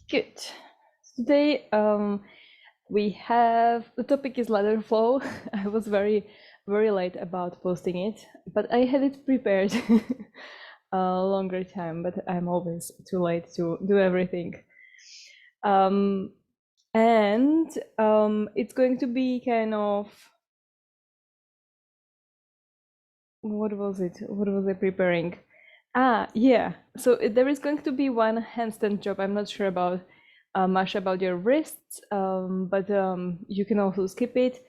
Good. Today, we have the topic is ladder flow. I was very late about posting it, but I had it prepared a longer time. But I'm always too late to do everything. Um, and it's going to be kind of what was it? What was I preparing? Yeah. So there is going to be one handstand job. I'm not sure about much about your wrists, but you can also skip it.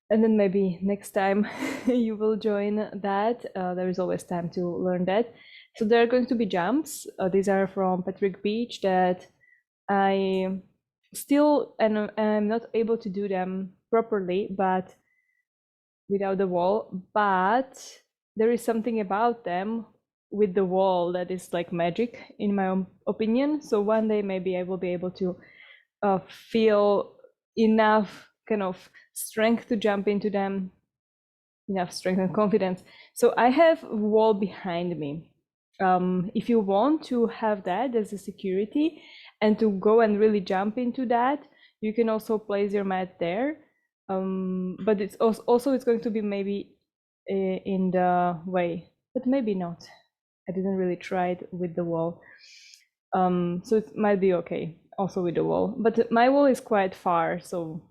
And then maybe next time you will join that. There is always time to learn that. So there are going to be jumps. These are from Patrick Beach that I still and I'm not able to do them properly, but without the wall. But there is something about them with the wall that is like magic, in my own opinion. So one day maybe I will be able to feel enough kind of strength to jump into them, enough strength and confidence. So I have a wall behind me. If you want to have that as a security and to go and really jump into that, you can also place your mat there. But it's also it's going to be maybe in the way, but maybe not. I didn't really try it with the wall. So it might be okay also with the wall, but my wall is quite far, so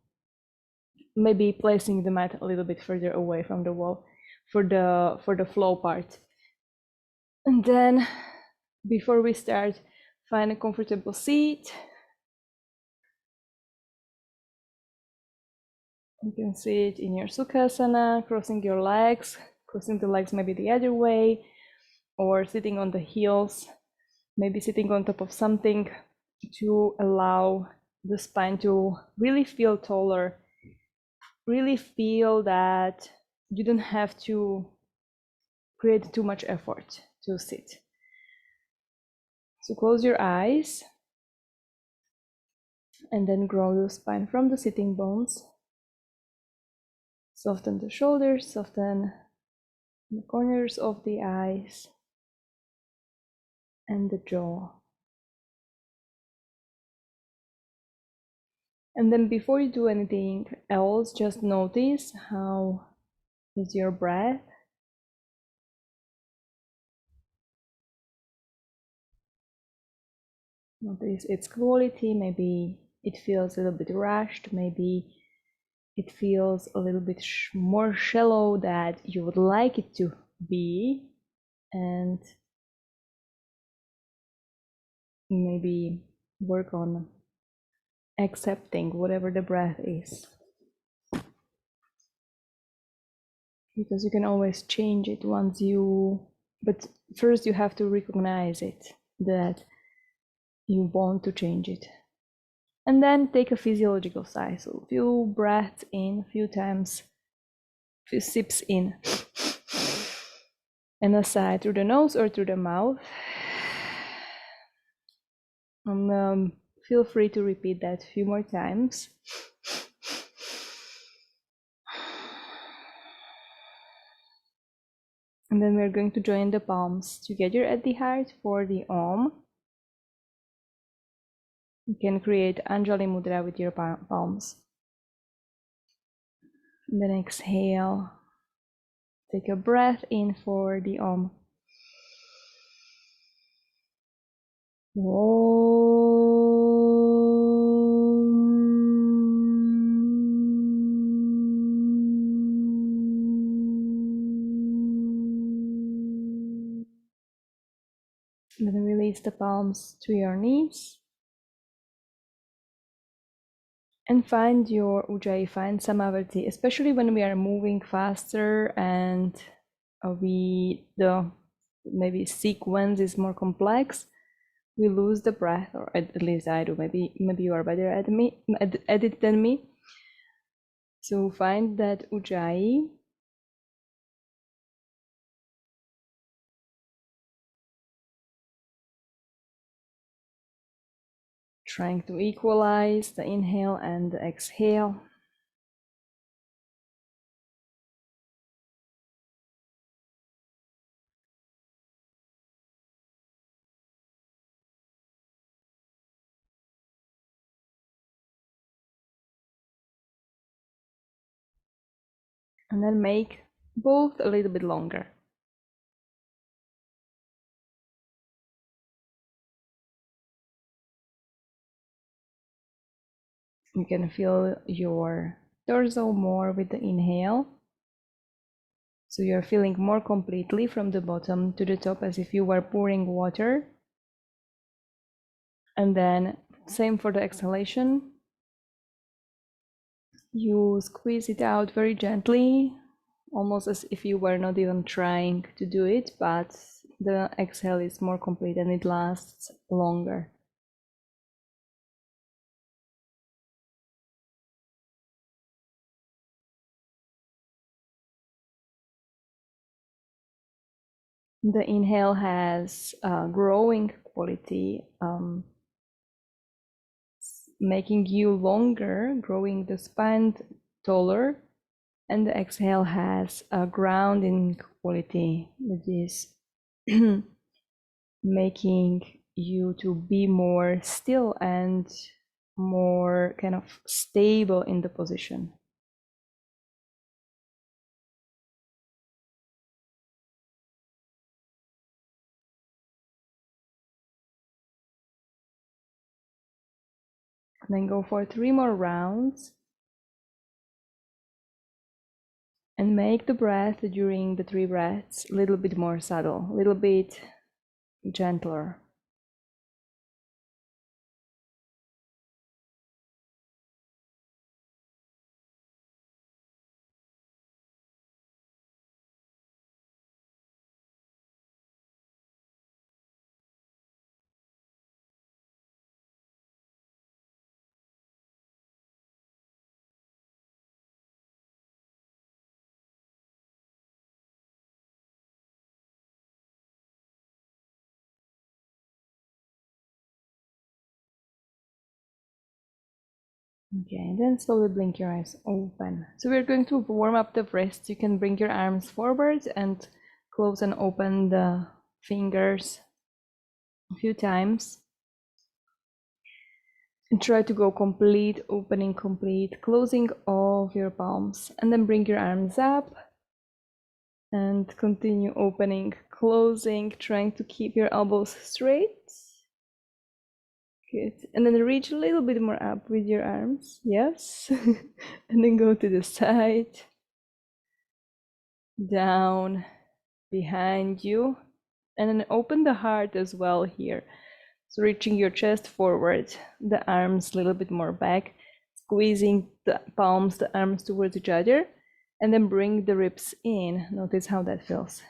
maybe placing the mat a little bit further away from the wall for the flow part. And then before we start, find a comfortable seat. You can sit in your Sukhasana, crossing your legs, crossing the legs maybe the other way, or sitting on the heels, maybe sitting on top of something to allow the spine to really feel taller, really feel that you don't have to create too much effort to sit. So close your eyes and then grow the spine from the sitting bones. Soften the shoulders, soften the corners of the eyes and the jaw. And then before you do anything else, just notice how is your breath. Notice its quality. Maybe it feels a little bit rushed. Maybe it feels a little bit more shallow that you would like it to be. And maybe work on accepting whatever the breath is. Because you can always change it once you, but first you have to recognize it, that you want to change it. And then take a physiological sigh. So a few breaths in, a few times, a few sips in, and a sigh through the nose or through the mouth. And feel free to repeat that a few more times. And then we're going to join the palms together at the heart for the Om. You can create Anjali Mudra with your palms. And then exhale. Take a breath in for the Om. And then release the palms to your knees. And find your Ujjayi, find Samavati, especially when we are moving faster and the maybe sequence is more complex, we lose the breath, or at least I do. Maybe you are better at it than me. So find that Ujjayi. Trying to equalize the inhale and the exhale. And then make both a little bit longer. You can feel your torso more with the inhale. So you're feeling more completely from the bottom to the top as if you were pouring water. And then same for the exhalation. You squeeze it out very gently, almost as if you were not even trying to do it, but the exhale is more complete and it lasts longer. The inhale has a growing quality, making you longer, growing the spine taller, and the exhale has a grounding quality, which is making you to be more still and more kind of stable in the position. And then go for 3 more rounds. And make the breath during the 3 breaths a little bit more subtle, a little bit gentler. Okay, and then slowly blink your eyes open. So we're going to warm up the wrists. You can bring your arms forward and close and open the fingers a few times. And try to go complete, opening, complete, closing all of your palms. And then bring your arms up and continue opening, closing, trying to keep your elbows straight. Good. And then reach a little bit more up with your arms. Yes. And then go to the side, down, behind you. And then open the heart as well here. So reaching your chest forward, the arms a little bit more back, squeezing the palms, the arms towards each other, and then bring the ribs in. Notice how that feels.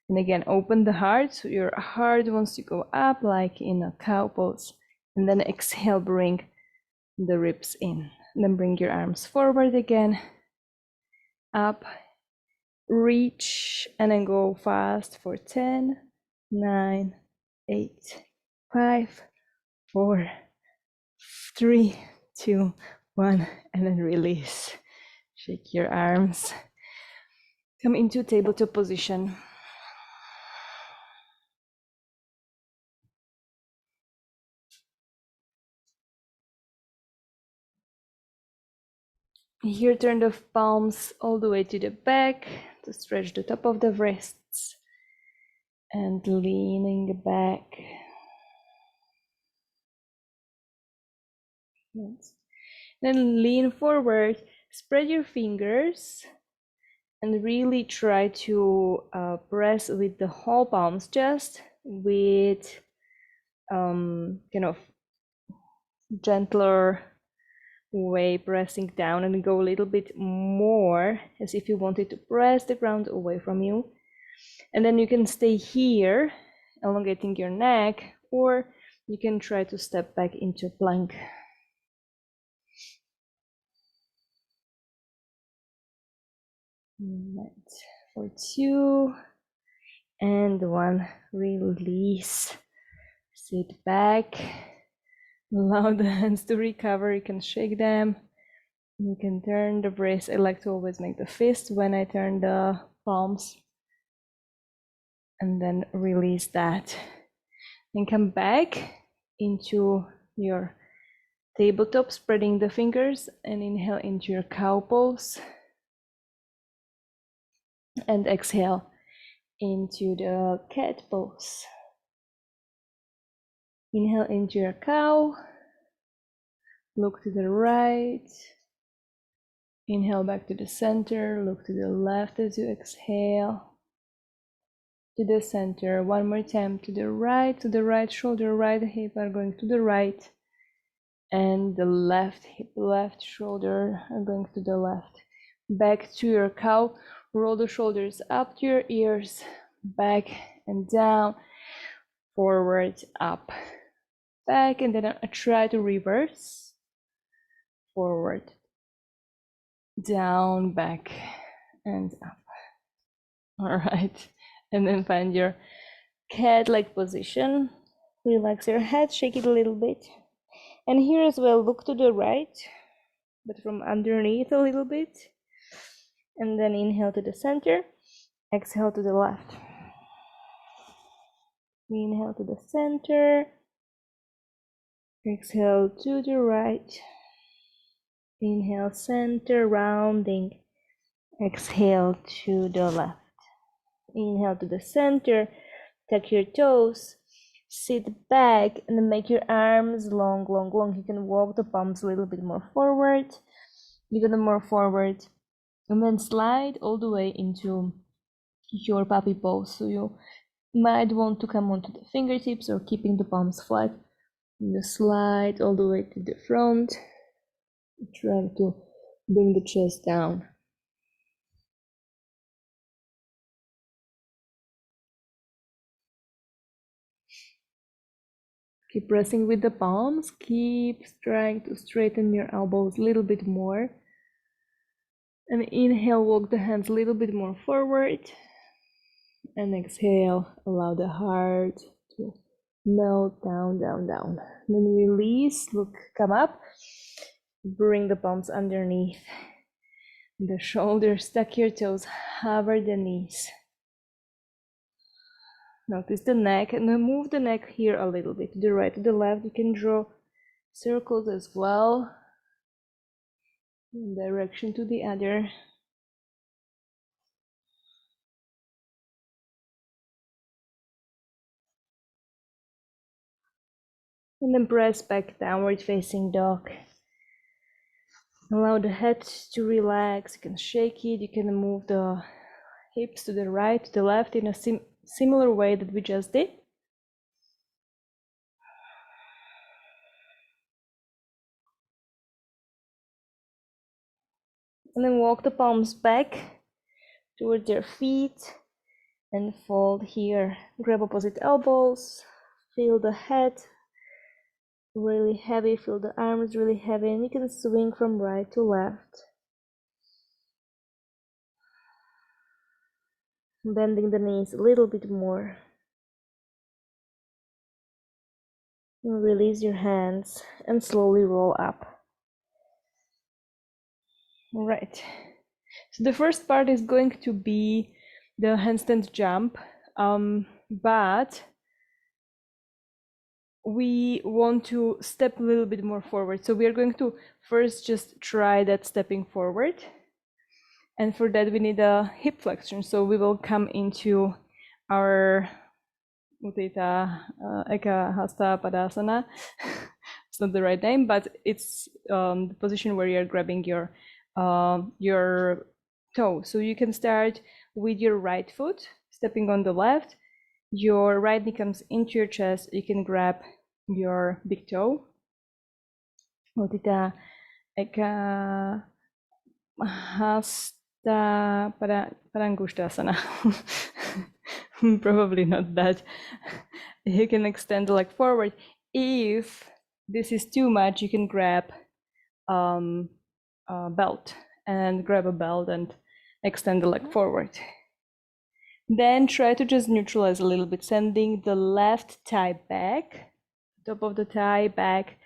And again, open the heart. So your heart wants to go up like in a cow pose. And then exhale, bring the ribs in. And then bring your arms forward again, up, reach, and then go fast for 10, 9, 8, 5, 4, 3, 2, 1, and then release. Shake your arms. Come into tabletop position. Here, turn the palms all the way to the back to stretch the top of the wrists and leaning back. Yes. Then lean forward, spread your fingers, and really try to press with the whole palms, just with kind of gentler way, pressing down, and go a little bit more as if you wanted to press the ground away from you. And then you can stay here, elongating your neck, or you can try to step back into plank. Right. For 2 and 1, release. Sit back. Allow the hands to recover. You can shake them. You can turn the wrist. I like to always make the fist when I turn the palms. And then release that. And come back into your tabletop, spreading the fingers, and inhale into your cow pose. And exhale into the cat pose. Inhale into your cow. Look to the right. Inhale back to the center. Look to the left as you exhale. To the center. One more time. To the right shoulder, right hip are going to the right. And the left hip, left shoulder are going to the left. Back to your cow. Roll the shoulders up to your ears. Back and down. Forward, up, back, and then I try to reverse. Forward, down, back, and up. All right, and then find your cat-like position. Relax your head, shake it a little bit. And here as well, look to the right, but from underneath a little bit. And then inhale to the center, exhale to the left. Inhale to the center, exhale to the right. Inhale, center, rounding. Exhale to the left. Inhale to the center, tuck your toes, sit back, and then make your arms long, long, long. You can walk the palms a little bit more forward. You get them more forward, and then slide all the way into your puppy pose. So you might want to come onto the fingertips or keeping the palms flat. You slide all the way to the front. Try to bring the chest down. Keep pressing with the palms. Keep trying to straighten your elbows a little bit more. And inhale, walk the hands a little bit more forward. And exhale, allow the heart to melt down, down, down. Then release, look, come up. Bring the palms underneath the shoulders, tuck your toes, hover the knees. Notice the neck, and then move the neck here a little bit to the right, to the left. You can draw circles as well, one direction to the other. And then press back, downward facing dog. Allow the head to relax. You can shake it. You can move the hips to the right, to the left in a similar way that we just did. And then walk the palms back towards your feet and fold here. Grab opposite elbows. Feel the head really heavy. Feel the arms really heavy. And you can swing from right to left. Bending the knees a little bit more. And release your hands and slowly roll up. All right. So the first part is going to be the handstand jump, but we want to step a little bit more forward. So we are going to first just try that stepping forward. And for that, we need a hip flexion. So we will come into our Utthita Eka Hasta Padasana. It's not the right name, but it's the position where you're grabbing your toe. So you can start with your right foot, stepping on the left. Your right knee comes into your chest. You can grab your big toe. Utthita Eka Hasta Parangushtasana. Probably not that. You can extend the leg forward. If this is too much, you can grab a belt and grab a belt and extend the leg forward. Then try to just neutralize a little bit, sending the left thigh back, top of the thigh back.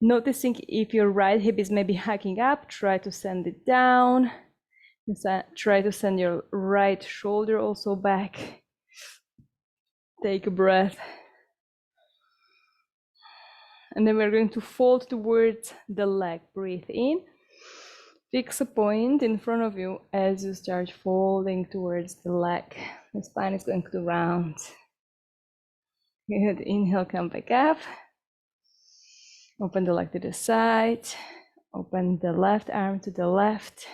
Noticing if your right hip is maybe hacking up, try to send it down. Try to send your right shoulder also back. Take a breath. And then we're going to fold towards the leg. Breathe in. Fix a point in front of you as you start folding towards the leg. The spine is going to round. Good. Inhale, come back up. Open the leg to the side. Open the left arm to the left.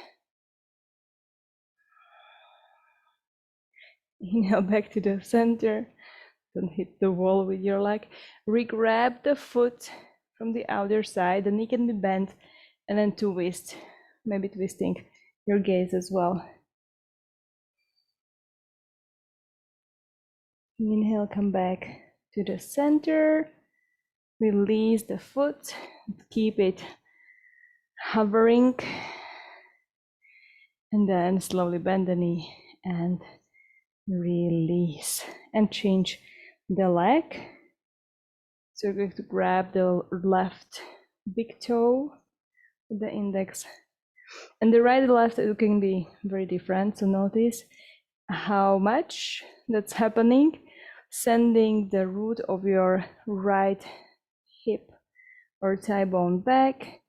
Inhale back to the center. Don't hit the wall with your leg. Re-grab the foot from the outer side. The knee can be bent, and then twist. Maybe twisting your gaze as well. Inhale, come back to the center. Release the foot. Keep it hovering. And then slowly bend the knee and release. And change the leg. So you're going to grab the left big toe with the index. And the right and left can be very different. So notice how much that's happening. Sending the root of your right hip or thigh bone back.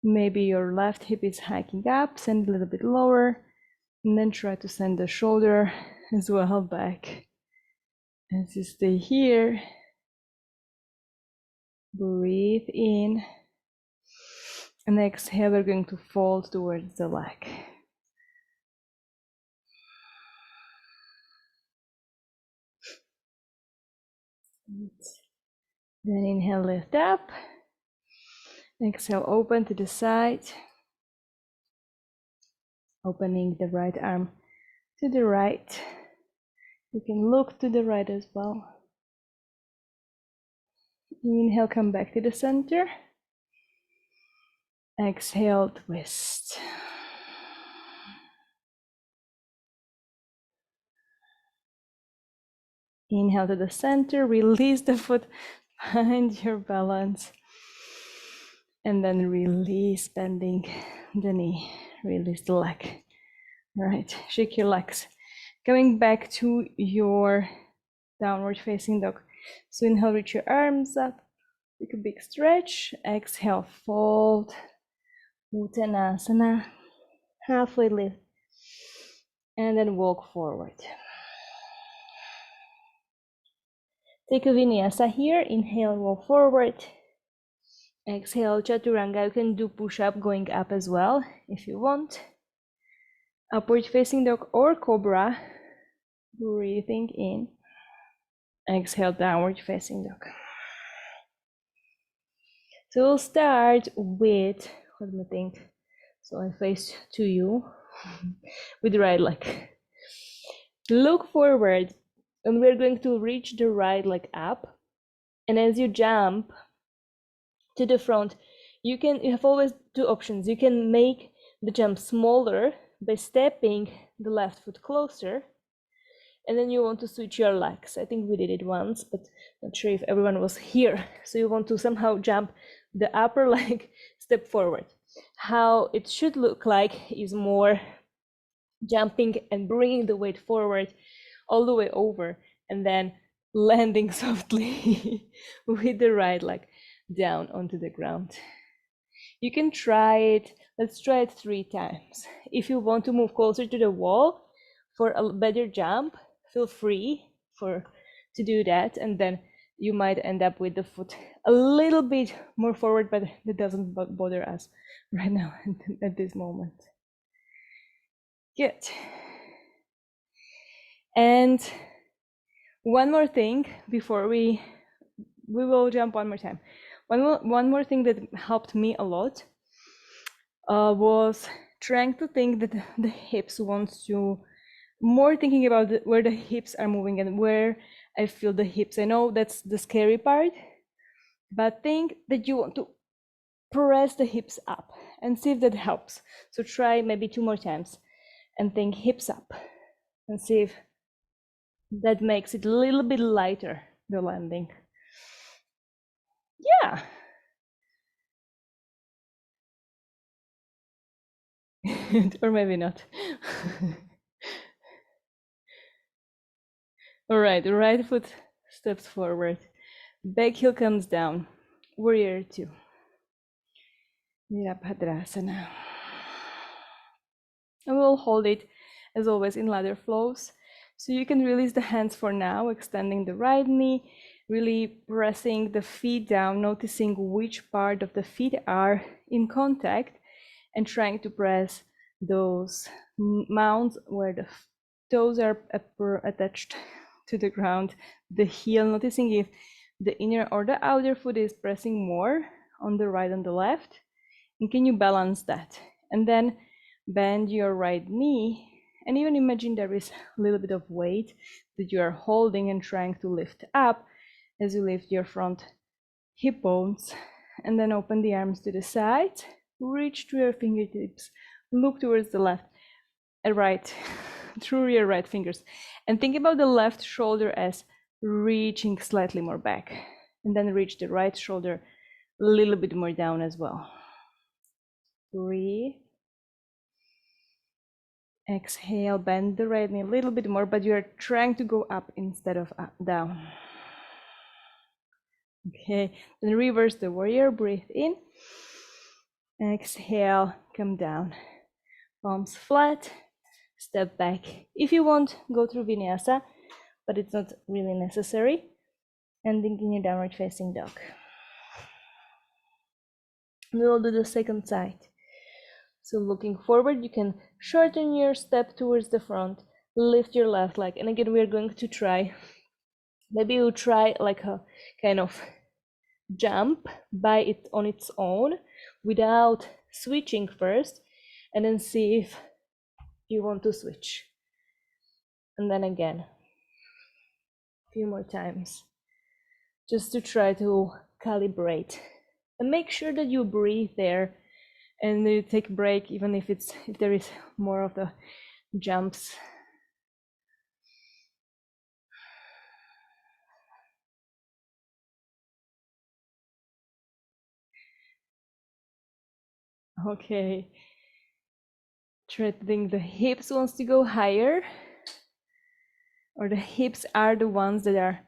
Maybe your left hip is hiking up, send a little bit lower, and then try to send the shoulder as well back. As you stay here, breathe in, and exhale, we're going to fold towards the leg. Then inhale, lift up. Exhale, open to the side. Opening the right arm to the right. You can look to the right as well. Inhale, come back to the center. Exhale, twist. Inhale to the center, release the foot, find your balance. And then release, bending the knee, release the leg. All right, shake your legs. Going back to your downward facing dog. So inhale, reach your arms up, take a big stretch. Exhale, fold, Uttanasana, halfway lift, and then walk forward. Take a vinyasa here, inhale, walk forward. Exhale, chaturanga. You can do push-up going up as well if you want. Upward facing dog or cobra. Breathing in. Exhale, downward facing dog. So we'll start with, let me think. So I face to you with the right leg. Look forward, and we're going to reach the right leg up. And as you jump to the front, you have always two options. You can make the jump smaller by stepping the left foot closer, and then you want to switch your legs. I think we did it once, but not sure if everyone was here. So you want to somehow jump the upper leg, step forward. How it should look like is more jumping and bringing the weight forward all the way over, and then landing softly with the right leg down onto the ground. You can try it. Let's try it 3 times. If you want to move closer to the wall for a better jump, feel free to do that, and then you might end up with the foot a little bit more forward, but that doesn't bother us right now at this moment. Good. And one more thing before we will jump one more time. One more thing that helped me a lot was trying to think that the hips wants to, more thinking about where the hips are moving and where I feel the hips. I know that's the scary part, but think that you want to press the hips up and see if that helps. So try maybe 2 more times and think hips up and see if that makes it a little bit lighter, the landing. Yeah. Or maybe not. All right, the right foot steps forward. Back heel comes down. Warrior 2. Virabhadrasana. And we'll hold it as always in ladder flows. So you can release the hands for now, extending the right knee, really pressing the feet down, noticing which part of the feet are in contact, and trying to press those mounds where the toes are attached to the ground, the heel, noticing if the inner or the outer foot is pressing more on the right and the left, and can you balance that? And then bend your right knee, and even imagine there is a little bit of weight that you are holding and trying to lift up as you lift your front hip bones, and then open the arms to the side, reach to your fingertips, look towards the left and right, through your right fingers, and think about the left shoulder as reaching slightly more back, and then reach the right shoulder a little bit more down as well. Breathe. Exhale, bend the right knee a little bit more, but you're trying to go up instead of up, down. Okay, then reverse the warrior, breathe in. Exhale, come down. Palms flat, step back. If you want, go through vinyasa, but it's not really necessary. Ending in your downward facing dog. We will do the second side. So looking forward, you can shorten your step towards the front, lift your left leg, and again, we are going to try, maybe you try like a kind of jump by it on its own without switching first, and then see if you want to switch. And then again, a few more times, just to try to calibrate. And make sure that you breathe there and you take a break, even if there is more of the jumps. Okay. Threading the hips wants to go higher, or the hips are the ones that are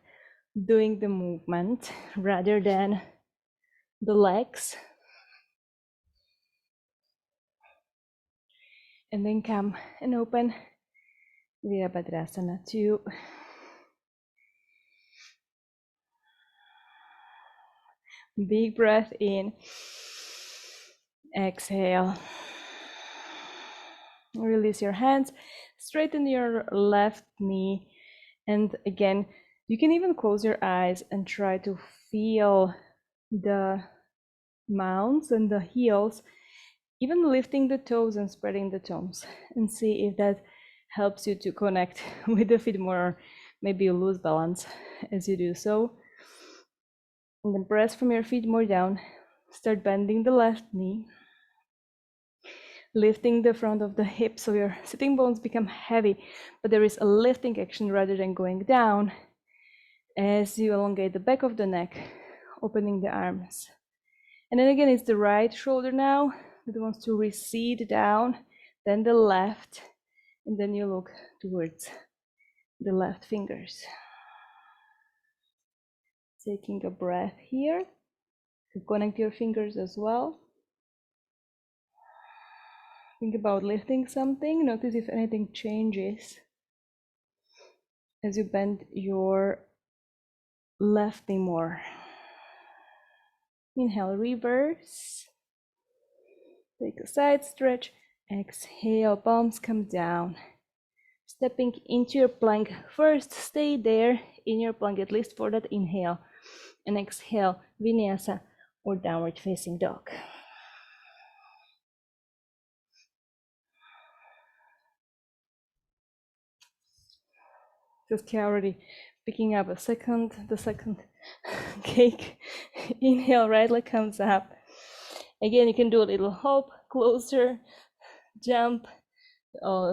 doing the movement rather than the legs. And then come and open Virabhadrasana 2. Big breath in. Exhale. Release your hands. Straighten your left knee. And again, you can even close your eyes and try to feel the mounts and the heels, even lifting the toes and spreading the toes, and see if that helps you to connect with the feet more, or maybe you lose balance as you do so. And then press from your feet more down. Start bending the left knee, lifting the front of the hip so your sitting bones become heavy, but there is a lifting action rather than going down as you elongate the back of the neck, opening the arms. And then again, it's the right shoulder now that wants to recede down, then the left, and then you look towards the left fingers. Taking a breath here to connect your fingers as well. Think about lifting something. Notice if anything changes as you bend your left knee more. Inhale, reverse. Take a side stretch. Exhale, palms come down. Stepping into your plank. First, stay there in your plank, at least for that inhale. And exhale, vinyasa or downward facing dog. Just already picking up the second cake. Inhale, right leg comes up. Again, you can do a little hop, closer, jump,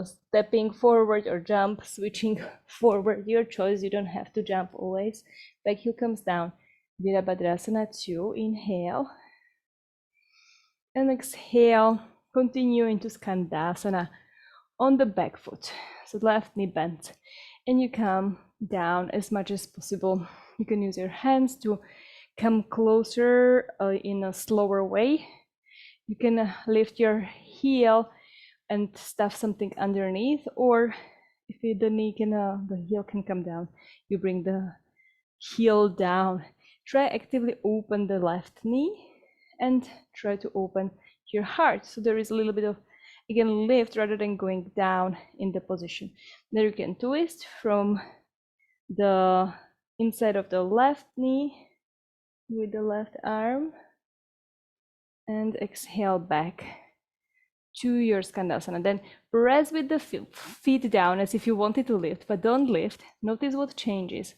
stepping forward or jump, switching forward, your choice. You don't have to jump always. Back heel comes down. Virabhadrasana 2, inhale. And exhale, continue into Skandasana on the back foot. So left knee bent. And you come down as much as possible. You can use your hands to come closer in a slower way. You can lift your heel and stuff something underneath, or if the knee can, the heel can come down, you bring the heel down. Try actively open the left knee and try to open your heart. So there is a little bit of, again, lift rather than going down in the position. Then you can twist from the inside of the left knee with the left arm and exhale back to your Skandasana. Then press with the feet down as if you wanted to lift, but don't lift. Notice what changes.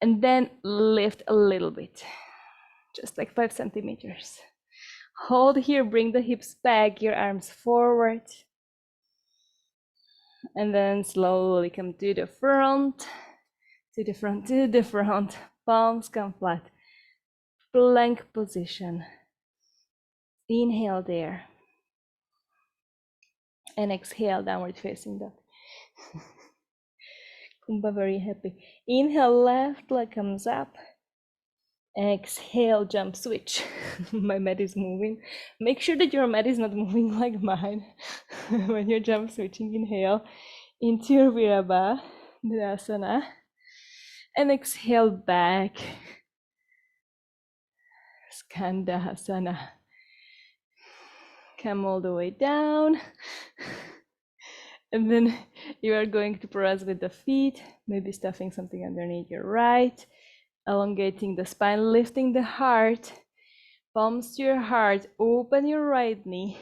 And then lift a little bit, just like 5 centimeters. Hold here, bring the hips back, your arms forward. And then slowly come to the front, to the front, to the front. Palms come flat. Plank position. Inhale there. And exhale, downward facing dog. Kumbha very happy. Inhale, left leg comes up. Exhale, jump switch. My mat is moving. Make sure that your mat is not moving like mine. When you're jump switching, inhale into your Virabhadrasana. And exhale back. Skandasana. Come all the way down. And then you are going to press with the feet, maybe stuffing something underneath your right, elongating the spine, lifting the heart, palms to your heart, open your right knee,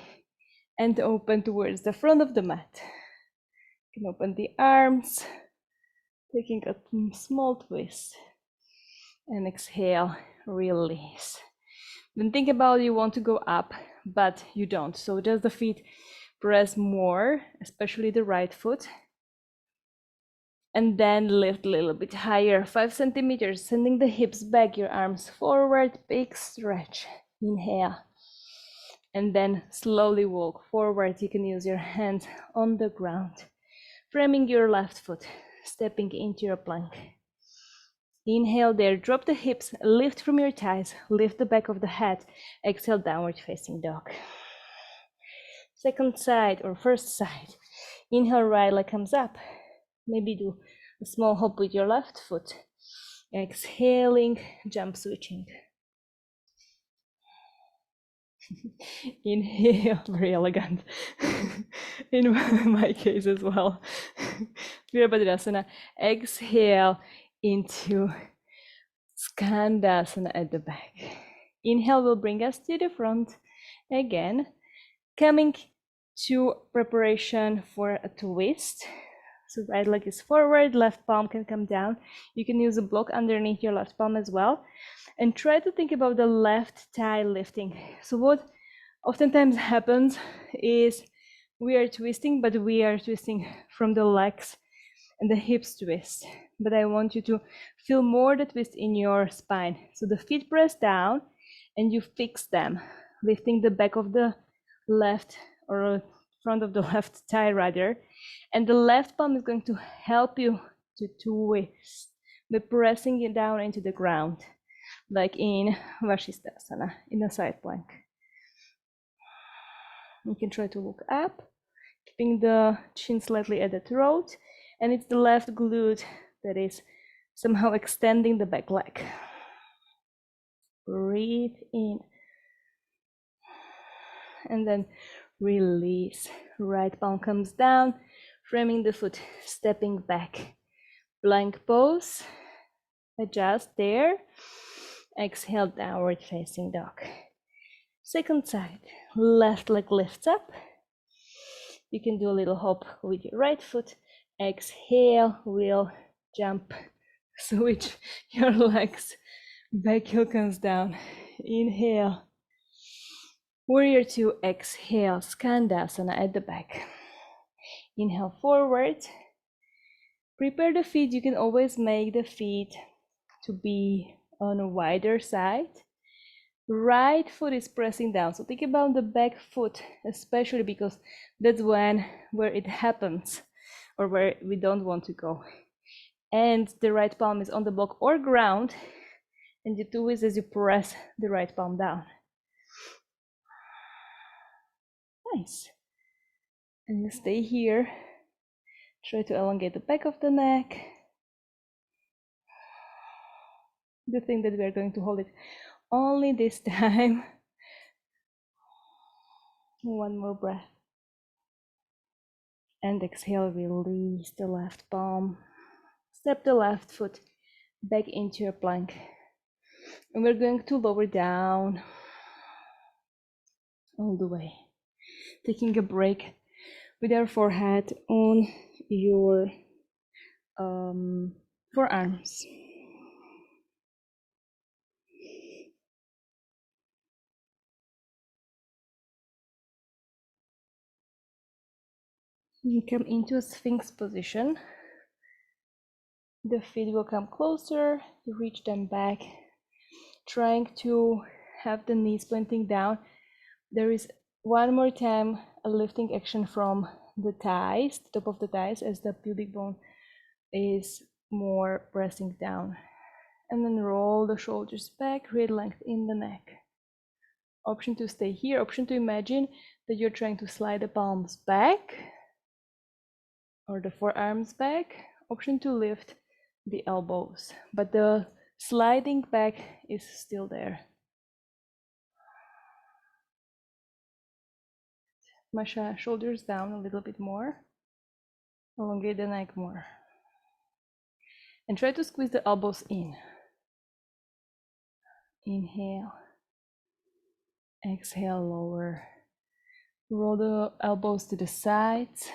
and open towards the front of the mat. You can open the arms, taking a small twist, and exhale, release. Then think about you want to go up, but you don't. So just the feet press more, especially the right foot. And then lift a little bit higher, 5 centimeters, sending the hips back, your arms forward, big stretch. Inhale. And then slowly walk forward. You can use your hands on the ground, framing your left foot, stepping into your plank. Inhale there, drop the hips, lift from your thighs, lift the back of the head. Exhale, downward facing dog. Second side or first side. Inhale, right leg comes up. Maybe do a small hop with your left foot. Exhaling, jump switching. Inhale, very elegant. In my case as well. Virabhadrasana. Exhale into Skandasana at the back. Inhale will bring us to the front again. Coming to preparation for a twist. So right leg is forward, left palm can come down. You can use a block underneath your left palm as well. And try to think about the left thigh lifting. So what oftentimes happens is we are twisting, but we are twisting from the legs and the hips twist. But I want you to feel more the twist in your spine. So the feet press down and you fix them, lifting the back of the left or front of the left thigh rather. And the left palm is going to help you to twist by pressing it down into the ground, like in Vashisthasana, in a side plank. You can try to look up, keeping the chin slightly at the throat, and it's the left glute that is somehow extending the back leg. Breathe in. And then release. Right palm comes down, framing the foot, stepping back. Plank pose. Adjust there. Exhale, downward facing dog. Second side. Left leg lifts up. You can do a little hop with your right foot. Exhale, we'll jump. Switch your legs. Back heel comes down. Inhale. Warrior 2, exhale, Skandasana at the back. Inhale forward. Prepare the feet. You can always make the feet to be on a wider side. Right foot is pressing down. So think about the back foot, especially because that's where it happens or where we don't want to go. And the right palm is on the block or ground. And you do is as you press the right palm down. Nice. And you stay here. Try to elongate the back of the neck. The thing that we are going to hold it only this time. One more breath. And exhale, release the left palm. Step the left foot back into your plank. And we're going to lower down all the way. Taking a break with our forehead on your forearms. You come into a Sphinx position. The feet will come closer. You reach them back, trying to have the knees pointing down. There is one more time a lifting action from the thighs, the top of the thighs, as the pubic bone is more pressing down. And then roll the shoulders back, create length in the neck. Option to stay here, option to imagine that you're trying to slide the palms back or the forearms back, option to lift the elbows, but the sliding back is still there. Masha, shoulders down a little bit more, elongate the neck more. And try to squeeze the elbows in. Inhale. Exhale, lower. Roll the elbows to the sides.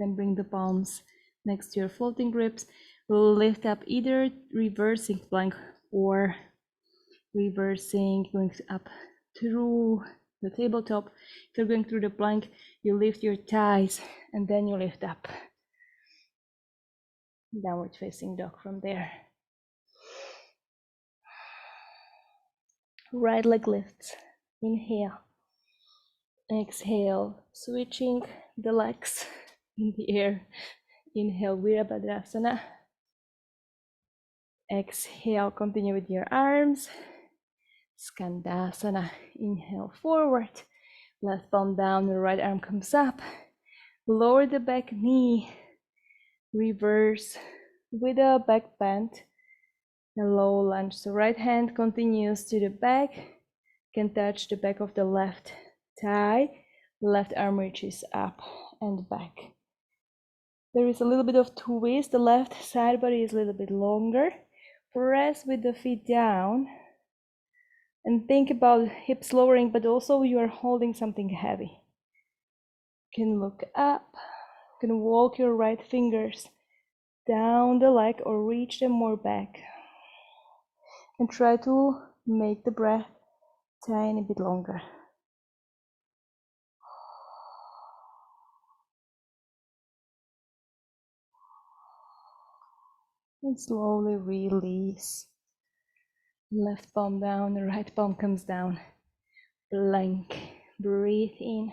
Then bring the palms next to your floating ribs. Lift up, either reversing plank or reversing, going up through the tabletop. If you're going through the plank, you lift your thighs and then you lift up. Downward facing dog from there. Right leg lifts. Inhale. Exhale, switching the legs in the air. Inhale, Virabhadrasana. Exhale, continue with your arms. Skandasana. Inhale, forward. Left palm down, the right arm comes up. Lower the back knee. Reverse with a back bend. A low lunge. So right hand continues to the back. Can touch the back of the left thigh. Left arm reaches up and back. There is a little bit of twist. The left side body is a little bit longer. Press with the feet down. And think about hips lowering, but also you are holding something heavy. You can look up. You can walk your right fingers down the leg or reach them more back. And try to make the breath tiny bit longer. And slowly release. Left palm down, the right palm comes down. Plank. Breathe in.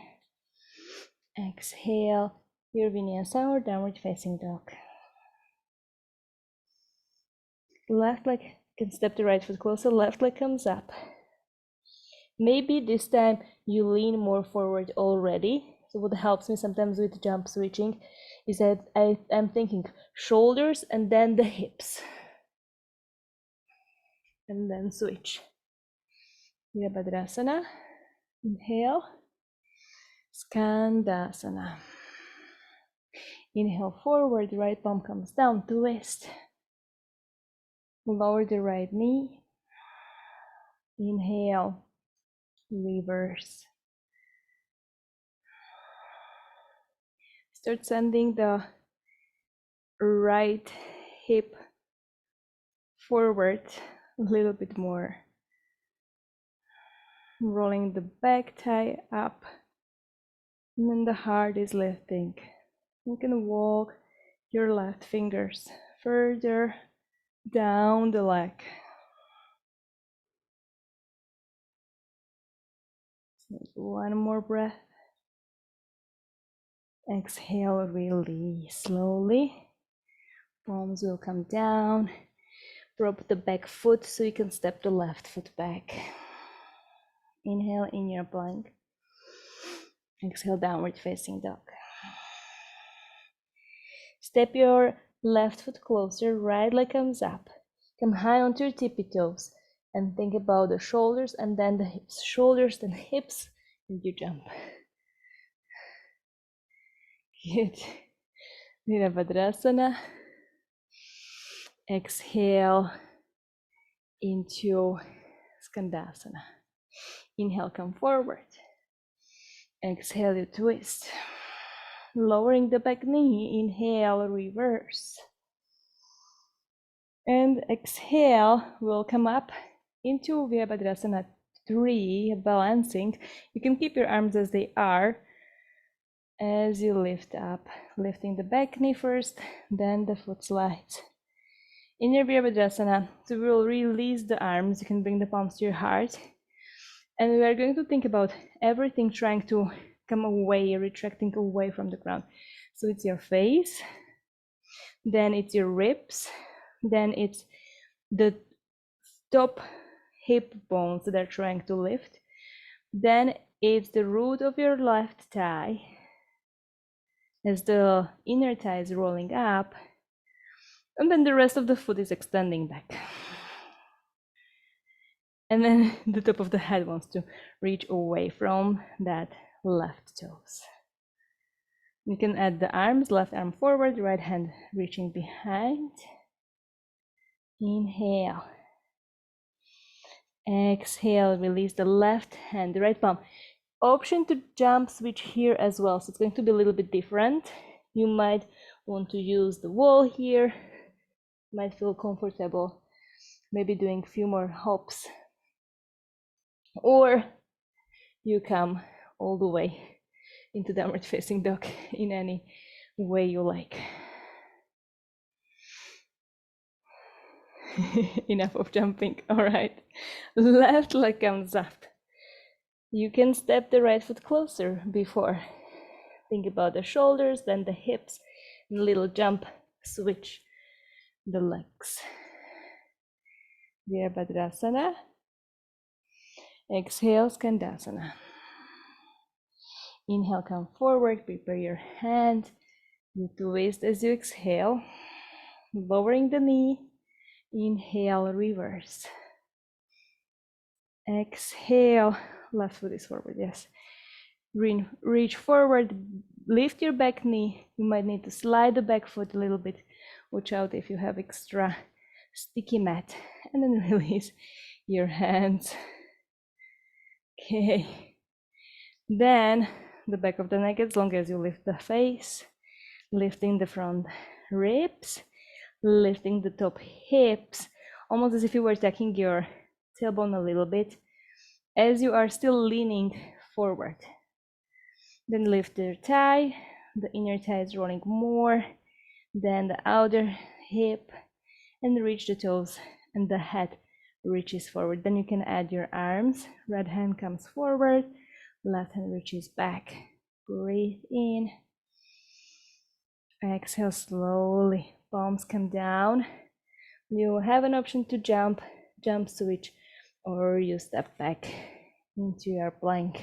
Exhale. Your vinyasa or downward facing dog. Left leg can step the right foot closer. Left leg comes up. Maybe this time you lean more forward already. So what helps me sometimes with jump switching is that I'm thinking shoulders and then the hips. And then switch. Virabhadrasana. Inhale. Skandasana. Inhale forward, right palm comes down, twist. Lower the right knee. Inhale. Reverse. Start sending the right hip forward a little bit more. Rolling the back thigh up. And then the heart is lifting. You can walk your left fingers further down the leg. One more breath. Exhale, release slowly. Palms will come down. Prop the back foot so you can step the left foot back. Inhale in your plank. Exhale, downward facing dog. Step your left foot closer, right leg comes up. Come high onto your tippy toes and think about the shoulders and then the hips. Shoulders, then hips, and you jump. Good. Virabhadrasana. Exhale into Skandasana. Inhale, come forward. Exhale, you twist. Lowering the back knee, inhale, reverse. And exhale, we'll come up into Virabhadrasana 3, balancing. You can keep your arms as they are as you lift up, lifting the back knee first, then the foot slides. In your Virabhadrasana, so we will release the arms. You can bring the palms to your heart. And we are going to think about everything trying to come away, retracting away from the ground. So it's your face, then it's your ribs, then it's the top hip bones that are trying to lift. Then it's the root of your left thigh as the inner thigh is rolling up. And then the rest of the foot is extending back. And then the top of the head wants to reach away from that left toes. You can add the arms, left arm forward, right hand reaching behind. Inhale. Exhale, release the left hand, the right palm. Option to jump switch here as well, so it's going to be a little bit different. You might want to use the wall here, might feel comfortable, maybe doing a few more hops. Or you come all the way into downward facing dog in any way you like. Enough of jumping. All right, left leg comes up. You can step the right foot closer before. Think about the shoulders, then the hips, and a little jump, switch the legs. Virabhadrasana. Exhale, Skandasana. Inhale, come forward, prepare your hand. You twist as you exhale, lowering the knee. Inhale, reverse. Exhale, left foot is forward, yes. Reach forward, lift your back knee. You might need to slide the back foot a little bit. Watch out if you have extra sticky mat. And then release your hands. Okay. Then the back of the neck as long as you lift the face, lifting the front ribs, lifting the top hips, almost as if you were tucking your tailbone a little bit, as you are still leaning forward. Then lift your thigh, the inner thigh is rolling more, then the outer hip, and reach the toes, and the head reaches forward. Then you can add your arms, right hand comes forward, left hand reaches back. Breathe in. Exhale slowly, palms come down. You have an option to jump switch, or you step back into your plank.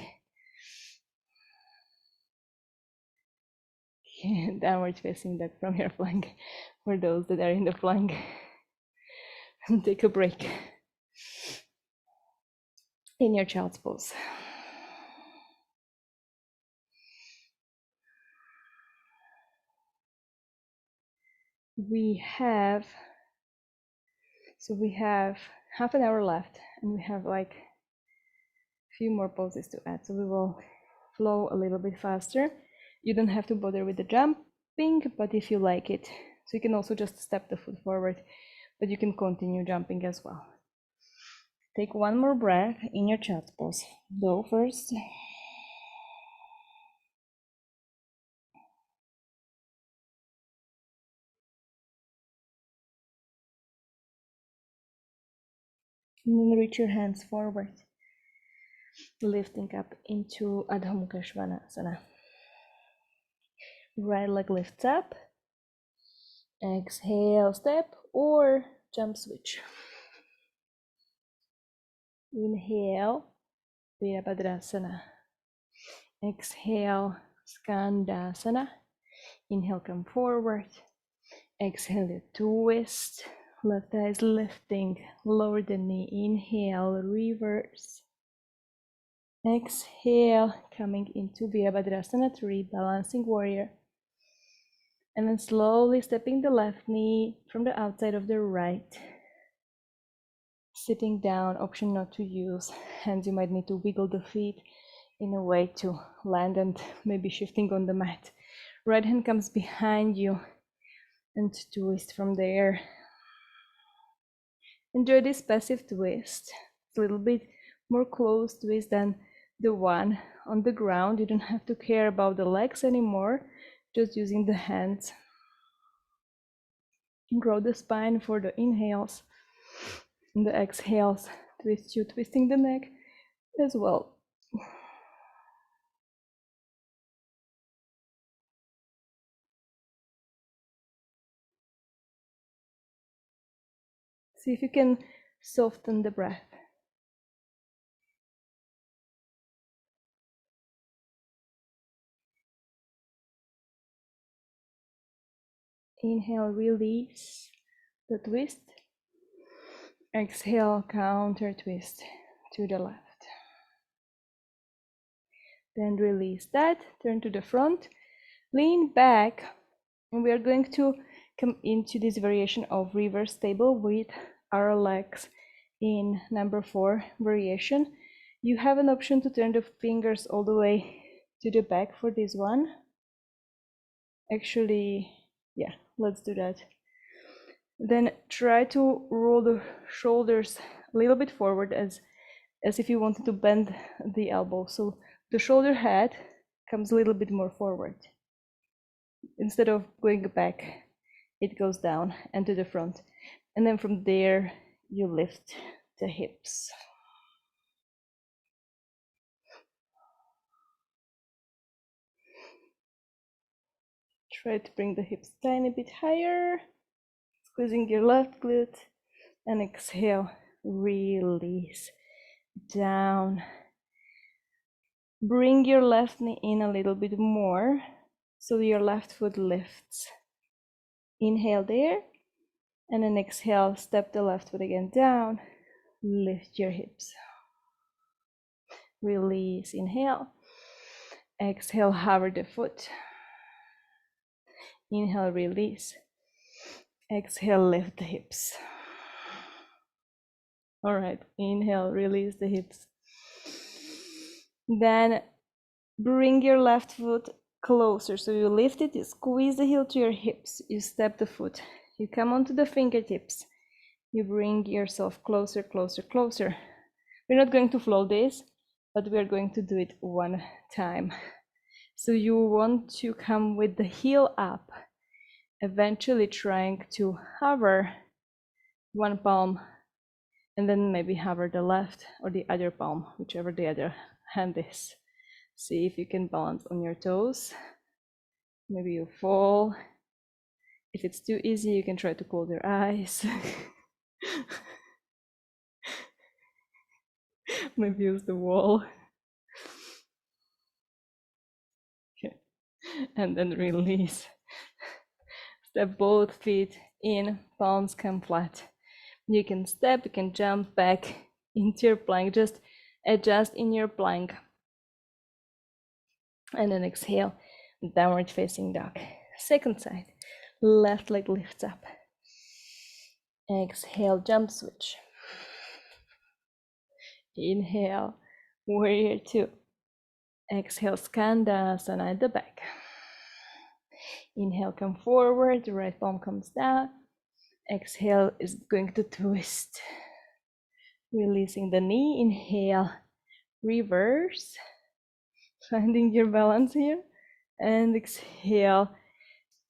Downward facing dog from your plank for those that are in the plank. Take a break in your child's pose. We have half an hour left, and we have like a few more poses to add, so we will flow a little bit faster. You don't have to bother with the jumping, but if you like it, so you can also just step the foot forward, but you can continue jumping as well. Take one more breath in your child's pose. Go first. And then reach your hands forward, lifting up into Adho Mukha Svanasana. Right leg lifts up. Exhale, step or jump switch. Inhale, Virabhadrasana. Exhale, Skandasana. Inhale, come forward. Exhale, the twist. Left thigh is lifting. Lower the knee. Inhale, reverse. Exhale, coming into Virabhadrasana 3, balancing warrior. And then slowly stepping the left knee from the outside of the right. Sitting down, option not to use hands. You might need to wiggle the feet in a way to land and maybe shifting on the mat. Right hand comes behind you and twist from there. Enjoy this passive twist. It's a little bit more close twist than the one on the ground. You don't have to care about the legs anymore, just using the hands. Grow the spine for the inhales and the exhales. Twist you, twisting the neck as well. See if you can soften the breath. Inhale, release the twist. Exhale, counter twist to the left. Then release that, turn to the front, lean back, and we are going to come into this variation of reverse table with our legs in number 4 variation. You have an option to turn the fingers all the way to the back for this one. Actually, yeah, let's do that. Then try to roll the shoulders a little bit forward as if you wanted to bend the elbow. So the shoulder head comes a little bit more forward. Instead of going back, it goes down and to the front. And then from there, you lift the hips. Try to bring the hips a tiny bit higher, squeezing your left glute, and exhale, release down. Bring your left knee in a little bit more so your left foot lifts. Inhale there, and then exhale, step the left foot again down, lift your hips. Release, inhale. Exhale, hover the foot. Inhale, release. Exhale, lift the hips. All right, inhale, release the hips. Then bring your left foot closer. So you lift it, you squeeze the heel to your hips, you step the foot, you come onto the fingertips, you bring yourself closer, closer, closer. We're not going to flow this, but we're going to do it one time. So you want to come with the heel up, eventually trying to hover one palm and then maybe hover the left or the other palm, whichever the other hand is. See if you can balance on your toes. Maybe you fall. If it's too easy, you can try to close your eyes. Maybe use the wall. Okay. And then release. Step both feet in, palms come flat. You can step, you can jump back into your plank, just adjust in your plank. And then exhale, downward facing dog. Second side, left leg lifts up. Exhale, jump switch. Inhale, warrior 2. Exhale, Skandasana at the back. Inhale, come forward, the right palm comes down. Exhale is going to twist. Releasing the knee, inhale, reverse. Finding your balance here. And exhale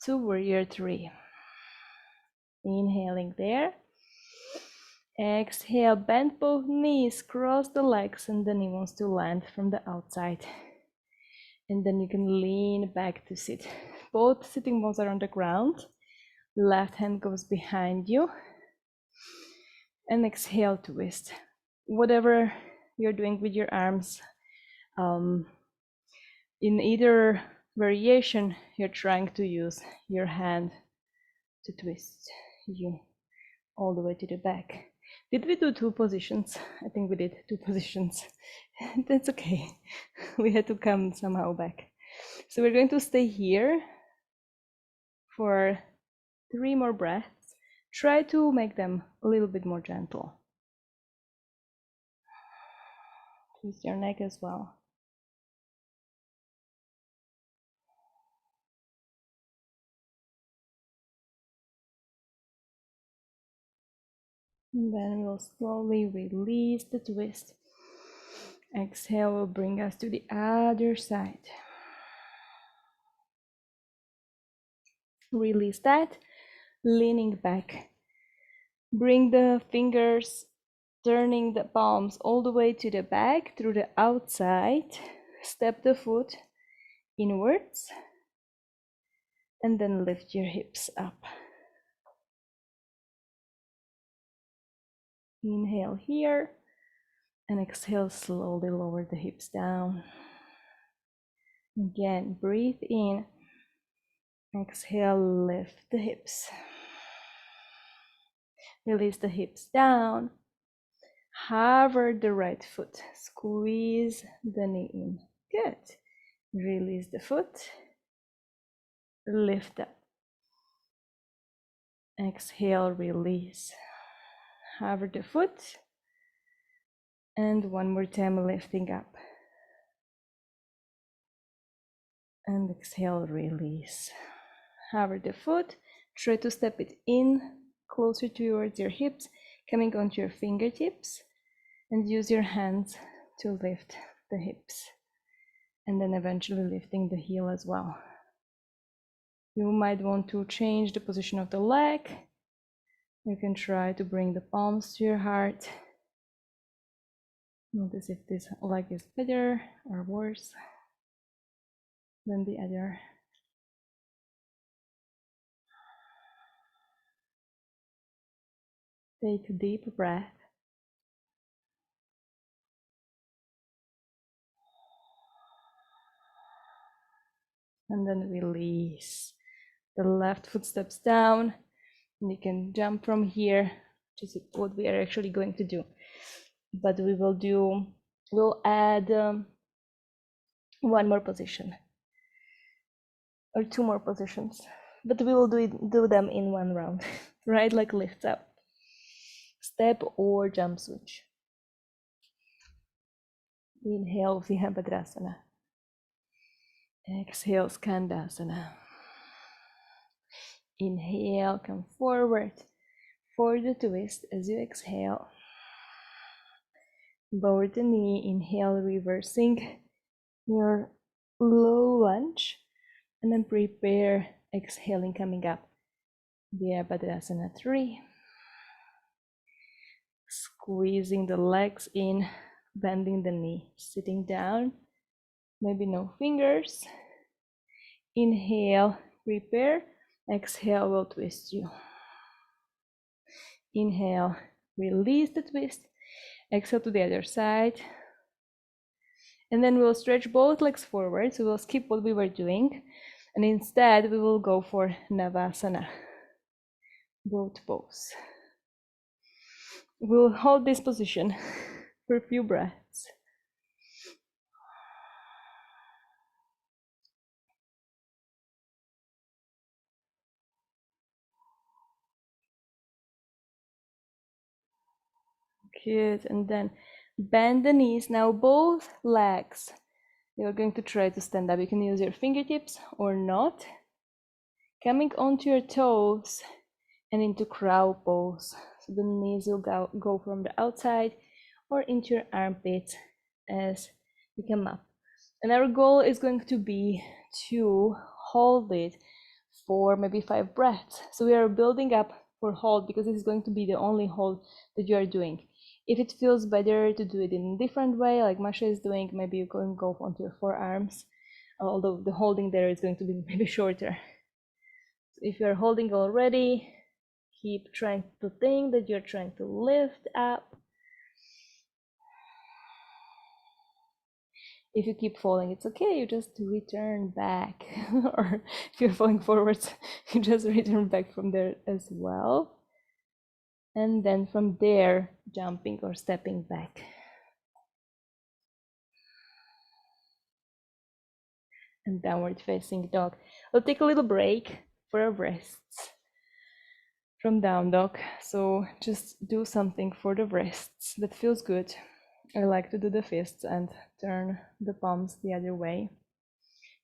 to warrior 3. Inhaling there. Exhale, bend both knees, cross the legs, and the knee wants to land from the outside. And then you can lean back to sit. Both sitting bones are on the ground. Left hand goes behind you. And exhale, twist. Whatever you're doing with your arms, In either variation, you're trying to use your hand to twist you all the way to the back. Did we do 2 positions? I think we did 2 positions. That's okay. We had to come somehow back. So we're going to stay here for 3 more breaths. Try to make them a little bit more gentle. Twist your neck as well. And then we'll slowly release the twist. Exhale will bring us to the other side. Release that, leaning back. Bring the fingers, turning the palms all the way to the back through the outside. Step the foot inwards and then lift your hips up. Inhale here and exhale, slowly lower the hips down. Again, breathe in. Exhale, lift the hips. Release the hips down. Hover the right foot. Squeeze the knee in. Good. Release the foot. Lift up. Exhale, release. Hover the foot. And one more time, lifting up. And exhale, release. Hover the foot. Try to step it in closer towards your hips, coming onto your fingertips, and use your hands to lift the hips. And then eventually lifting the heel as well. You might want to change the position of the leg. You can try to bring the palms to your heart. Notice if this leg is better or worse than the other. Take a deep breath. And then release. The left foot steps down. And you can jump from here, which is what we are actually going to do. But we'll add 1 more position. Or 2 more positions. But we will do them in 1 round. Right, like lift up. Step or jump switch. Inhale, Virabhadrasana. Exhale, Skandasana. Inhale, come forward for the twist as you exhale. Lower the knee, inhale, reversing your low lunge. And then prepare, exhaling, coming up. Virabhadrasana 3. Squeezing the legs in, bending the knee, sitting down. Maybe no fingers. Inhale, prepare. Exhale, will twist you. Inhale, release the twist. Exhale to the other side. And then we'll stretch both legs forward. So we'll skip what we were doing. And instead, we will go for Navasana. Both pose. We'll hold this position for a few breaths. Good, and then bend the knees. Now both legs, you're going to try to stand up. You can use your fingertips or not. Coming onto your toes and into crow pose. So the knees will go from the outside or into your armpits as you come up. And our goal is going to be to hold it for maybe 5 breaths. So we are building up for hold because this is going to be the only hold that you are doing. If it feels better to do it in a different way, like Masha is doing, maybe you can go onto your forearms, although the holding there is going to be maybe shorter. So if you're holding already, keep trying to think that you're trying to lift up. If you keep falling, it's okay, you just return back. Or if you're falling forwards, you just return back from there as well. And then from there, jumping or stepping back. And downward facing dog. We'll take a little break for our wrists from down dog. So just do something for the wrists that feels good. I like to do the fists and turn the palms the other way.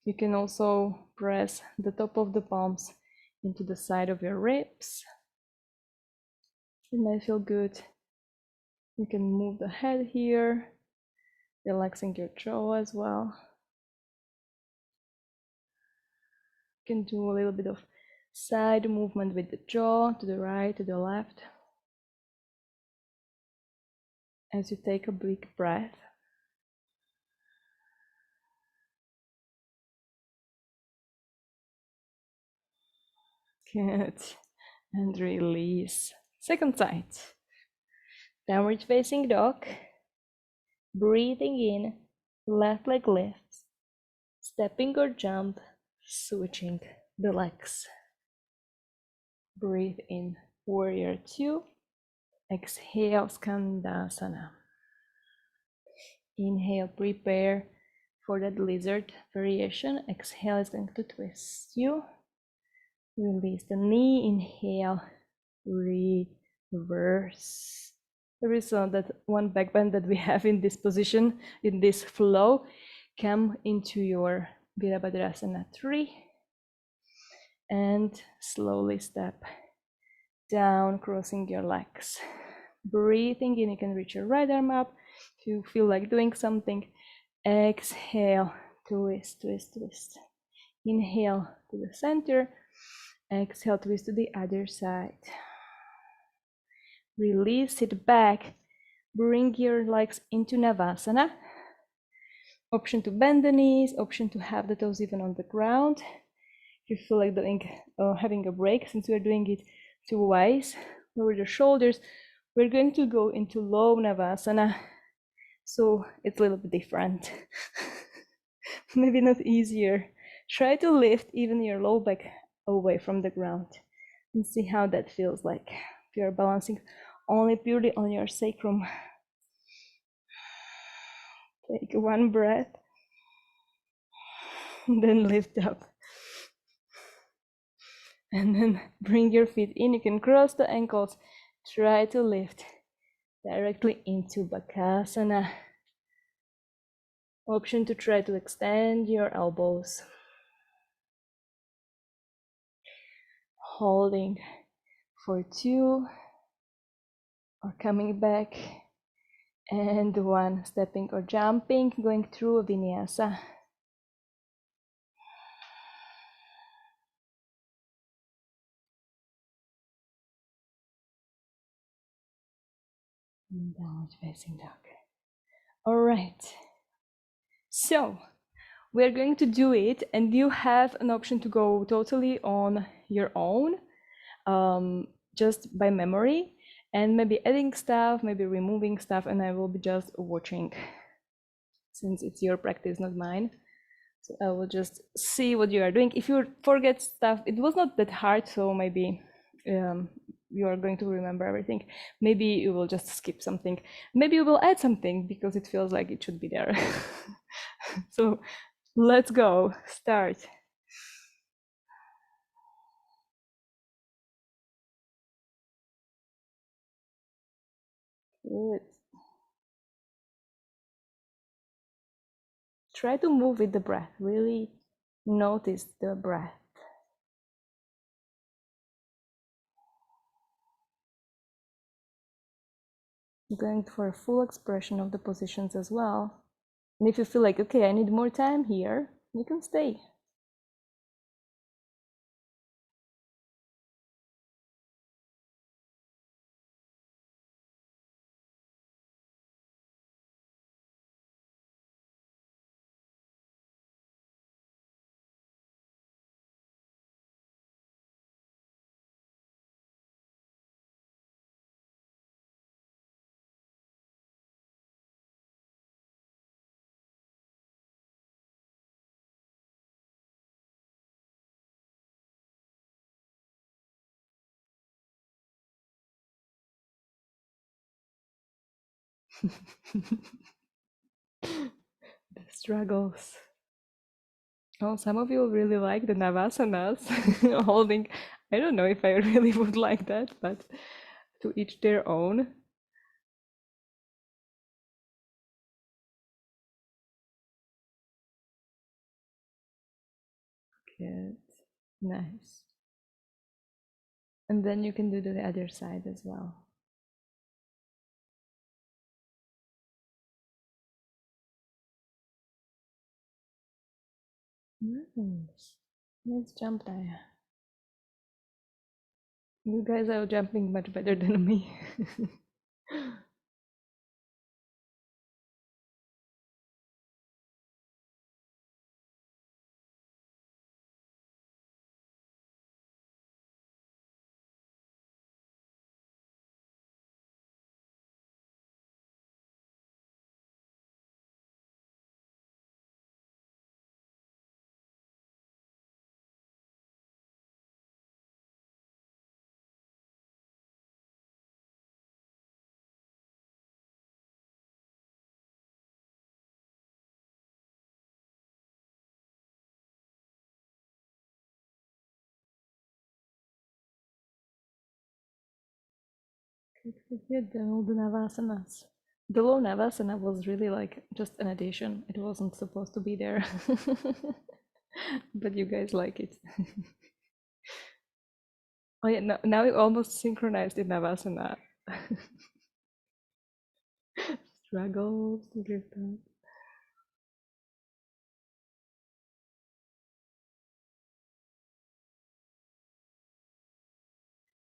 You can also press the top of the palms into the side of your ribs. It might feel good. You can move the head here, relaxing your jaw as well. You can do a little bit of side movement with the jaw to the right, to the left. As you take a big breath. Good. And release. Second side. Downward facing dog. Breathing in, left leg lifts. Stepping or jump, switching the legs. Breathe in, warrior two. Exhale, Skandasana. Inhale, prepare for that lizard variation. Exhale is going to twist you. Release the knee. Inhale, reverse. There is that one back bend that we have in this position, in this flow. Come into your Virabhadrasana 3 and slowly step down, crossing your legs. Breathing in, you can reach your right arm up. If you feel like doing something, exhale, twist, twist, twist. Inhale to the center, exhale, twist to the other side. Release it back, bring your legs into Navasana. Option to bend the knees, option to have the toes even on the ground. If you feel like doing, having a break, since we're doing it two ways, lower the shoulders, we're going to go into low Navasana. So it's a little bit different. Maybe not easier. Try to lift even your low back away from the ground and see how that feels like. If you're balancing only purely on your sacrum. Take one breath, then lift up. And then bring your feet in. You can cross the ankles. Try to lift directly into Bakasana. Option to try to extend your elbows. Holding for 2, or coming back, and 1, stepping or jumping, going through a vinyasa. And downward facing dog. All right. So we're going to do it, and you have an option to go totally on your own, just by memory, and maybe adding stuff, maybe removing stuff, and I will be just watching, since it's your practice, not mine. So I will just see what you are doing. If you forget stuff, it was not that hard, so maybe you are going to remember everything. Maybe you will just skip something. Maybe you will add something because it feels like it should be there. So let's go, start. Good. Try to move with the breath, really notice the breath. Going for a full expression of the positions as well. And if you feel like, okay, I need more time here, you can stay. The struggles. Oh, some of you really like the Navasanas holding. I don't know if I really would like that, but to each their own. Good. Nice. And then you can do the other side as well. Nice. Let's jump there. You guys are jumping much better than me. Good, good, good. Then all the Navasanas. The low Navasana was really like just an addition. It wasn't supposed to be there. But you guys like it. Oh yeah, now we almost synchronized in Navasana. Struggles to lift up.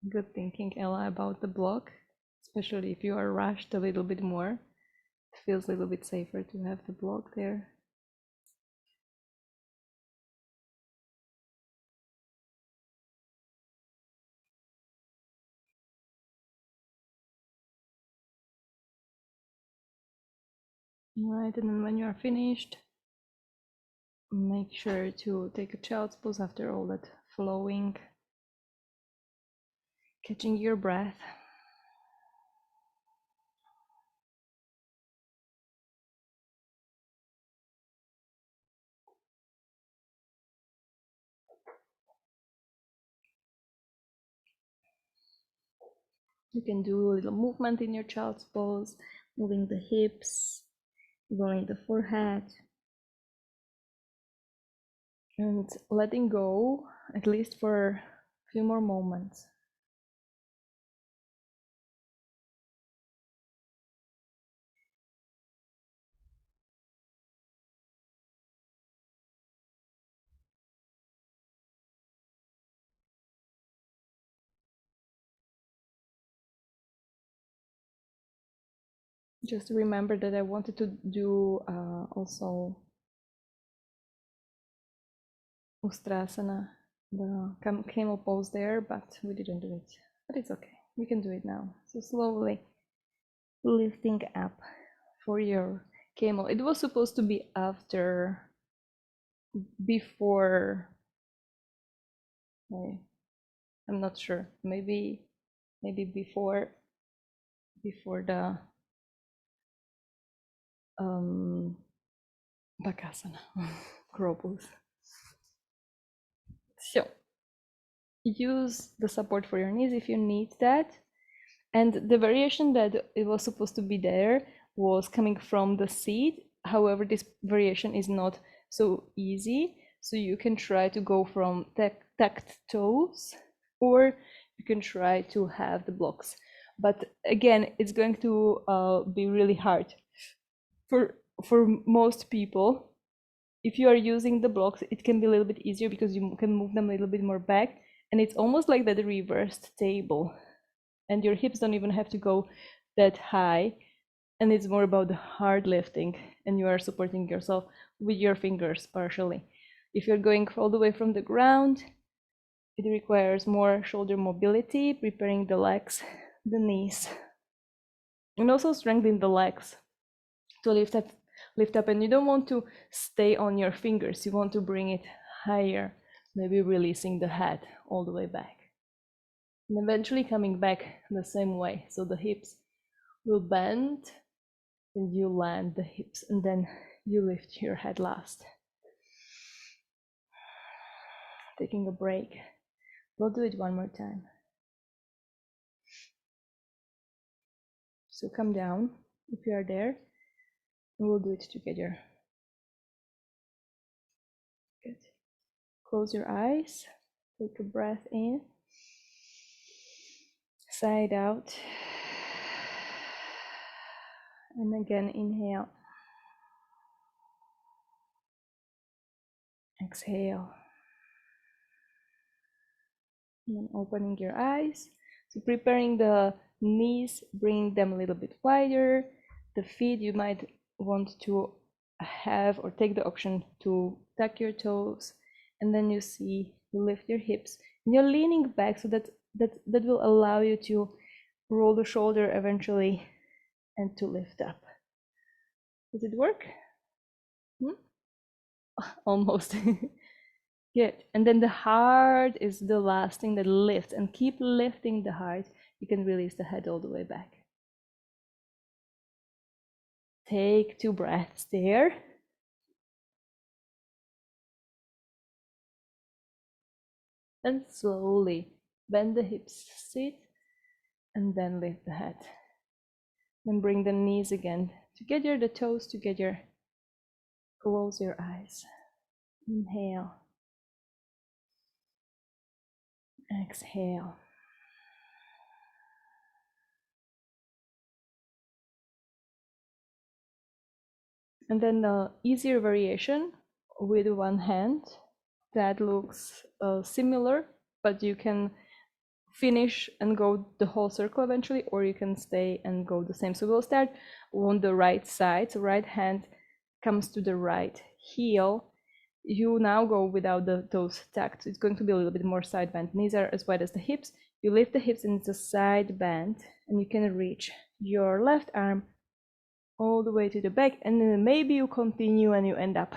Good thinking, Ella, about the block, especially if you are rushed a little bit more. It feels a little bit safer to have the block there. Right, and then when you are finished, make sure to take a child's pose after all that flowing, catching your breath. You can do a little movement in your child's pose, moving the hips, rolling the forehead, and letting go at least for a few more moments. Just remember that I wanted to do also Ustrasana, the camel pose there, but we didn't do it. But it's okay, we can do it now. So slowly lifting up for your camel. It was supposed to be after, before, I'm not sure, maybe before the Bakasana, crow pose. So use the support for your knees if you need that. And the variation that it was supposed to be there was coming from the seat. However, this variation is not so easy. So you can try to go from tucked toes, or you can try to have the blocks. But again, it's going to be really hard for most people. If you are using the blocks, it can be a little bit easier because you can move them a little bit more back, and it's almost like that reversed table, and your hips don't even have to go that high, and it's more about the hard lifting, and you are supporting yourself with your fingers partially. If you're going all the way from the ground, it requires more shoulder mobility, preparing the legs, the knees, and also strengthening the legs to lift up. And you don't want to stay on your fingers, you want to bring it higher, maybe releasing the head all the way back, and eventually coming back the same way. So the hips will bend Then you land the hips and then you lift your head last. Taking a break. We'll do it one more time. So come down if you are there, and we'll do it together. Good. Close your eyes. Take a breath in. Side out. And again, inhale. Exhale. And then opening your eyes. So preparing the knees, bring them a little bit wider. The feet, you might want to have or take the option to tuck your toes. And then you see, you lift your hips. And you're leaning back so that will allow you to roll the shoulder eventually and to lift up. Does it work? Almost. Good. And then the heart is the last thing that lifts, and keep lifting the heart. You can release the head all the way back. Take 2 breaths there. And slowly bend the hips, sit, and then lift the head. Then bring the knees again together, the toes together. Close your eyes. Inhale. Exhale. And then the easier variation with one hand that looks similar, but you can finish and go the whole circle eventually, or you can stay and go the same. So we'll start on the right side. So right hand comes to the right heel. You now go without the toes tucked. It's going to be a little bit more side bend. Knees are as wide as the hips. You lift the hips and it's a side bend, and you can reach your left arm all the way to the back, and then maybe you continue and you end up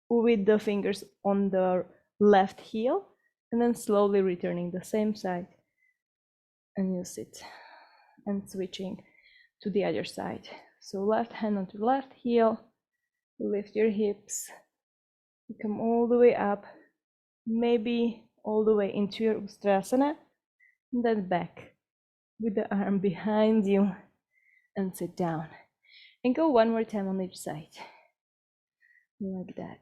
with the fingers on the left heel, and then slowly returning the same side, and you sit and switching to the other side. So left hand onto left heel, you lift your hips, you come all the way up, maybe all the way into your Ustrasana, and then back with the arm behind you and sit down. And go one more time on each side, like that.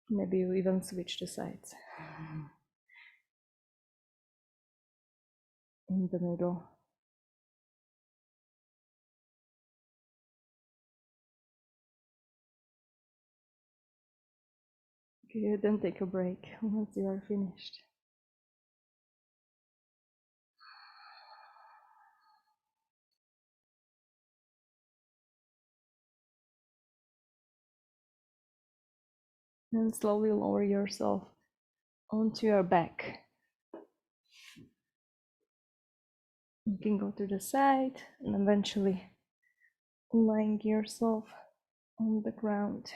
Maybe you even switch the sides. In the middle. Good, then take a break once you are finished. And slowly lower yourself onto your back. You can go to the side and eventually lying yourself on the ground.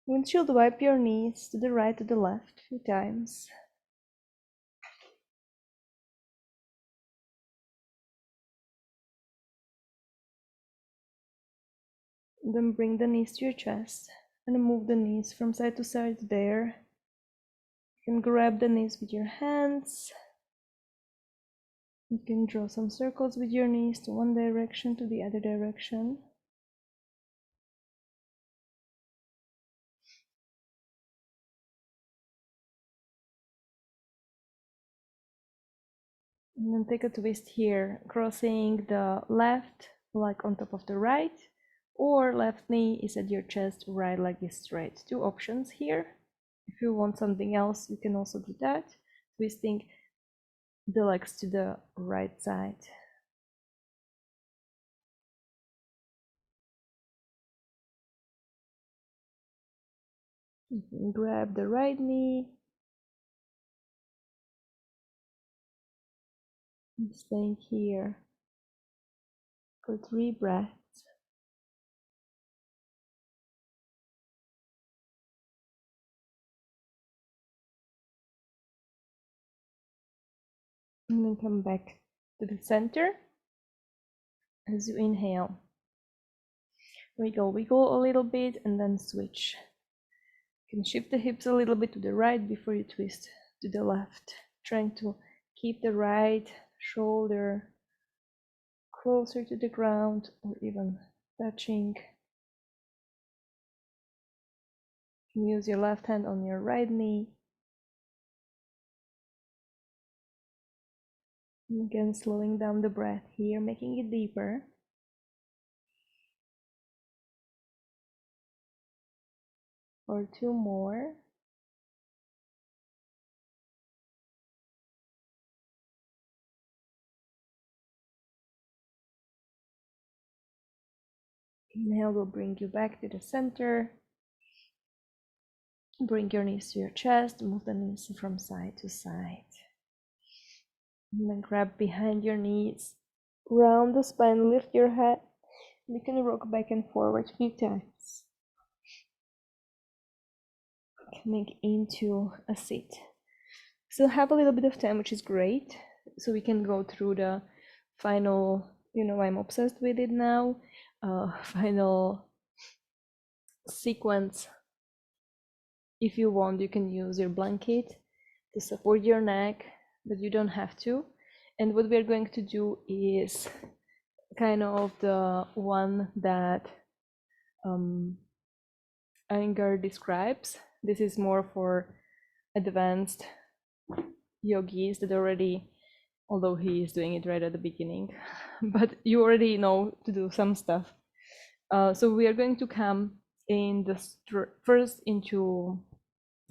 Windshield wipe your knees to the right, to the left a few times. Then bring the knees to your chest and move the knees from side to side there. You can grab the knees with your hands. You can draw some circles with your knees to one direction, to the other direction. And then take a twist here, crossing the left leg on top of the right, or left knee is at your chest, right leg is straight. 2 options here. If you want something else, you can also do that, twisting the legs to the right side. You can grab the right knee, and staying here for 3 breaths. And then come back to the center as you inhale. Wiggle, wiggle a little bit and then switch. You can shift the hips a little bit to the right before you twist to the left, trying to keep the right shoulder closer to the ground or even touching. You can use your left hand on your right knee. And again, slowing down the breath here, making it deeper. Or two more. Inhale will bring you back to the center. Bring your knees to your chest, move the knees from side to side. And then grab behind your knees, round the spine, lift your head. You can rock back and forward a few times. Coming into a sit. Still have a little bit of time, which is great. So we can go through the final, I'm obsessed with it now, final sequence. If you want, you can use your blanket to support your neck, but you don't have to. And what we're going to do is kind of the one that Iyengar describes. This is more for advanced yogis that already, although he is doing it right at the beginning, but you already know to do some stuff. So we are going to come in the first into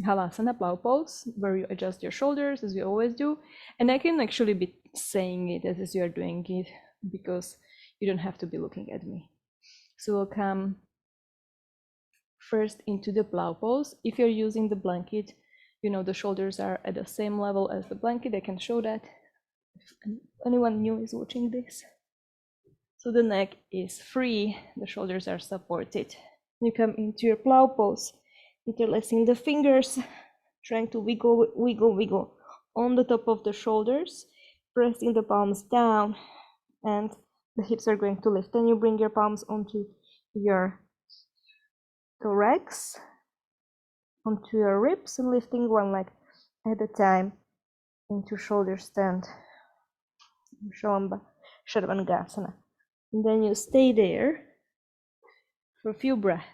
Halasana, plow pose, where you adjust your shoulders as we always do. And I can actually be saying it as you are doing it because you don't have to be looking at me. So we'll come first into the plow pose. If you're using the blanket, the shoulders are at the same level as the blanket. I can show that if anyone new is watching this. So the neck is free, the shoulders are supported. You come into your plow pose, interlacing the fingers, trying to wiggle, wiggle, wiggle on the top of the shoulders, pressing the palms down, and the hips are going to lift. Then you bring your palms onto your thorax, onto your ribs, and lifting one leg at a time into shoulder stand, Shavasana. And then you stay there for a few breaths.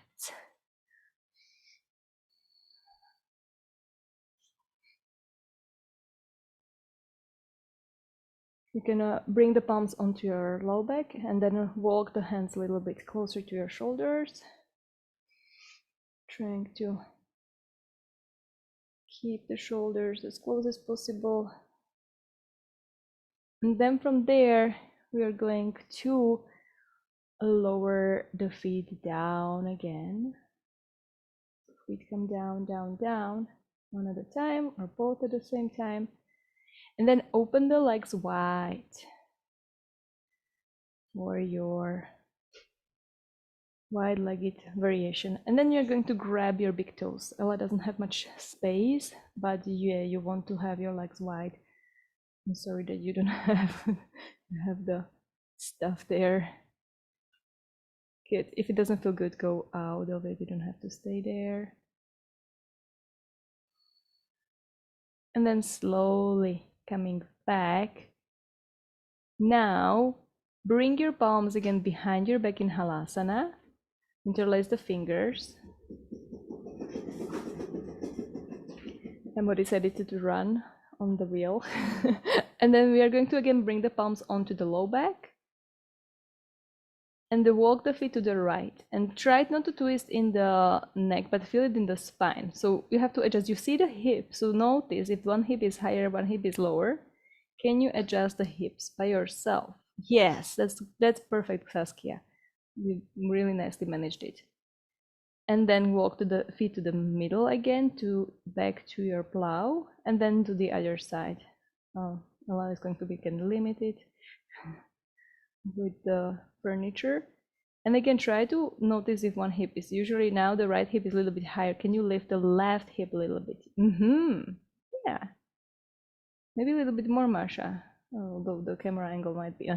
You can bring the palms onto your low back and then walk the hands a little bit closer to your shoulders, trying to keep the shoulders as close as possible. And then from there, we are going to lower the feet down again. Feet come down, down, down, one at a time or both at the same time. And then open the legs wide for your wide-legged variation. And then you're going to grab your big toes. Ella doesn't have much space, but yeah, you want to have your legs wide. I'm sorry that you don't have the stuff there. Good. If it doesn't feel good, go out of it. You don't have to stay there. And then slowly coming back. Now, bring your palms again behind your back in Halasana. Interlace the fingers. Somebody said it to run on the wheel. And then we are going to again bring the palms onto the low back. And then walk the feet to the right. And try not to twist in the neck, but feel it in the spine. So you have to adjust. You see the hip. So notice if one hip is higher, one hip is lower. Can you adjust the hips by yourself? Yes, that's perfect, Saskia. You really nicely managed it. And then walk to the feet to the middle again, to back to your plow, and then to the other side. Ella is going to be limited with the furniture. And again, try to notice if one hip is usually now the right hip is a little bit higher. Can you lift the left hip a little bit? Yeah. Maybe a little bit more, Masha. Although the camera angle might be,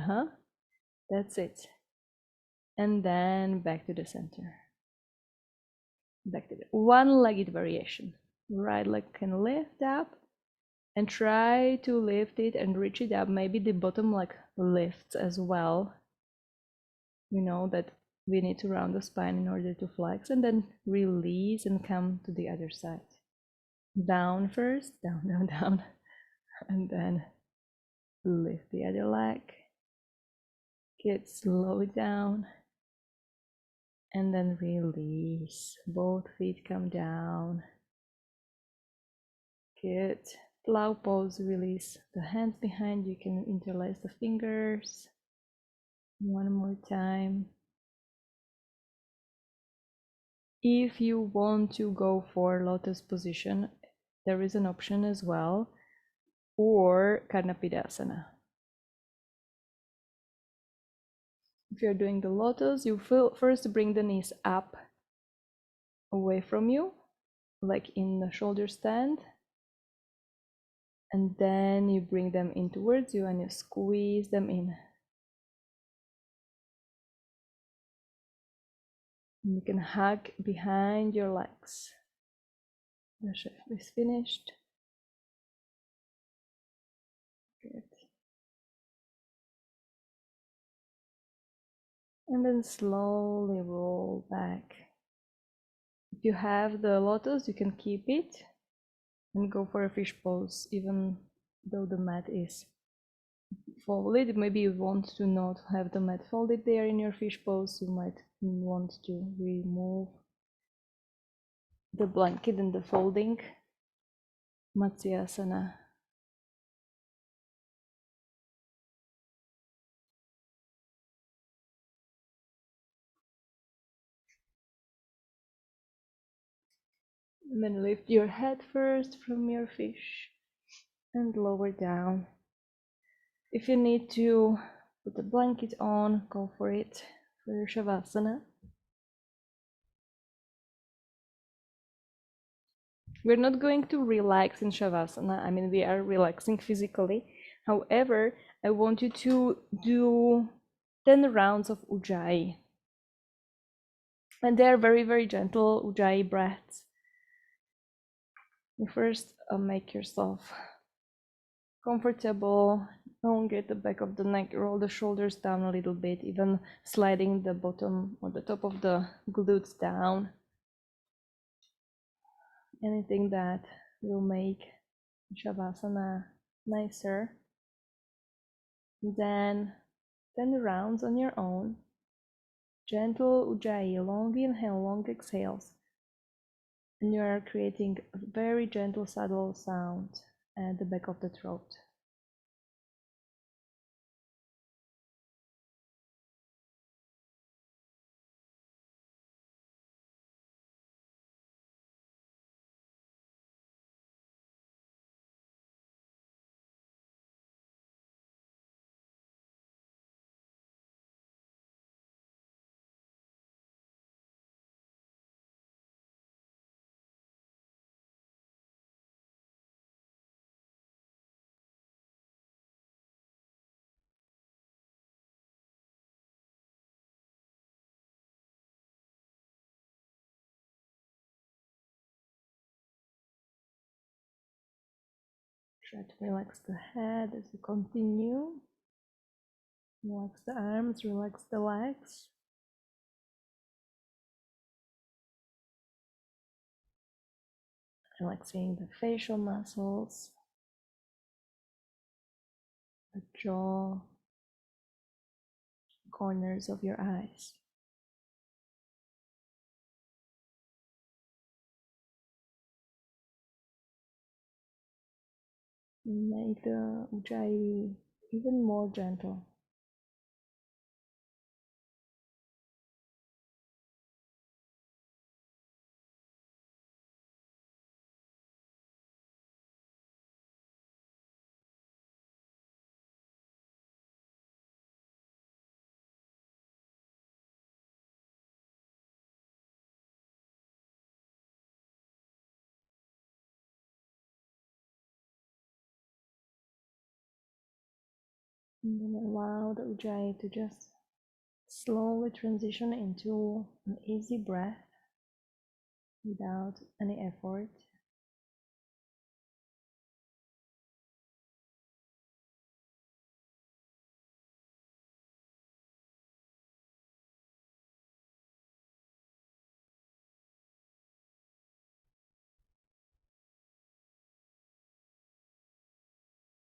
that's it. And then back to the center. Back to the one-legged variation. Right leg can lift up and try to lift it and reach it up. Maybe the bottom leg lifts as well. We know that we need to round the spine in order to flex, and then release and come to the other side. Down first, down, down, down, and then lift the other leg. Good, slow it down. And then release. Both feet come down. Good. Plow pose, release the hands behind. You can interlace the fingers. One more time. If you want to go for lotus position, there is an option as well, or Karnapidasana. If you're doing the lotus, you first bring the knees up away from you, like in the shoulder stand, and then you bring them in towards you and you squeeze them in. And you can hug behind your legs. The shift is finished. Good. And then slowly roll back. If you have the lotus, you can keep it and go for a fish pose, even though the mat is folded. Maybe you want to not have the mat folded there in your fish pose. You might want to remove the blanket and the folding. Matsyasana. And then lift your head first from your fish and lower down. If you need to put the blanket on, go for it for your Shavasana. We're not going to relax in Shavasana. I mean, we are relaxing physically. However, I want you to do 10 rounds of Ujjayi. And they are very, very gentle Ujjayi breaths. You first make yourself comfortable. Elongate the back of the neck, roll the shoulders down a little bit, even sliding the bottom or the top of the glutes down. Anything that will make Shavasana nicer. Then 10 rounds on your own. Gentle Ujjayi, long inhale, long exhales. And you are creating a very gentle, subtle sound at the back of the throat. Try to relax the head as you continue. Relax the arms, relax the legs. Relaxing the facial muscles, the jaw, corners of your eyes. Make the Ujjayi even more gentle. And then allow the Ujjayi to just slowly transition into an easy breath without any effort.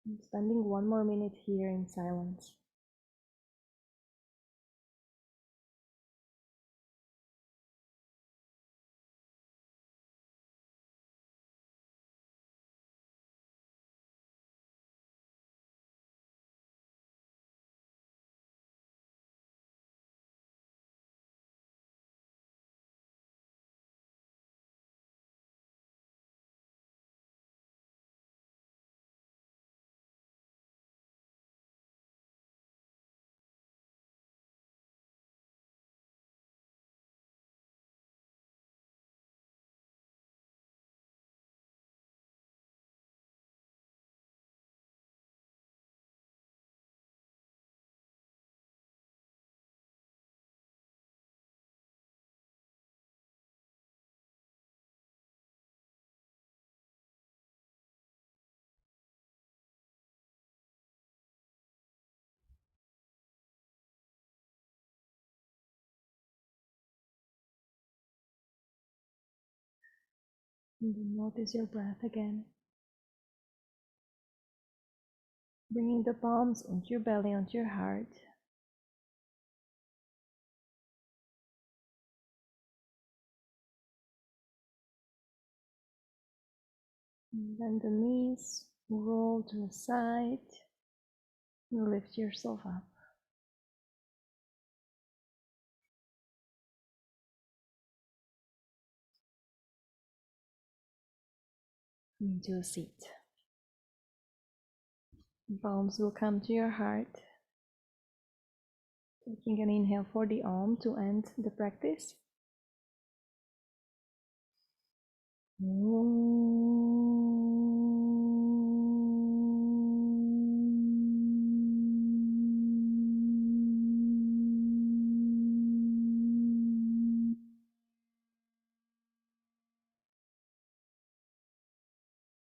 And spending 1 more minute here in silence. And then notice your breath again. Bringing the palms onto your belly, onto your heart. And then the knees roll to the side. And lift yourself up into a seat. The palms will come to your heart. Taking an inhale for the Om to end the practice.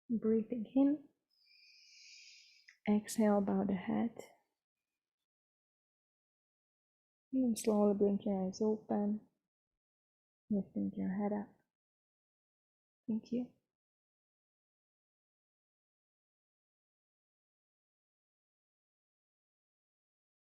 Breathing in. Exhale, bow the head. And slowly blink your eyes open, lifting your head up. Thank you.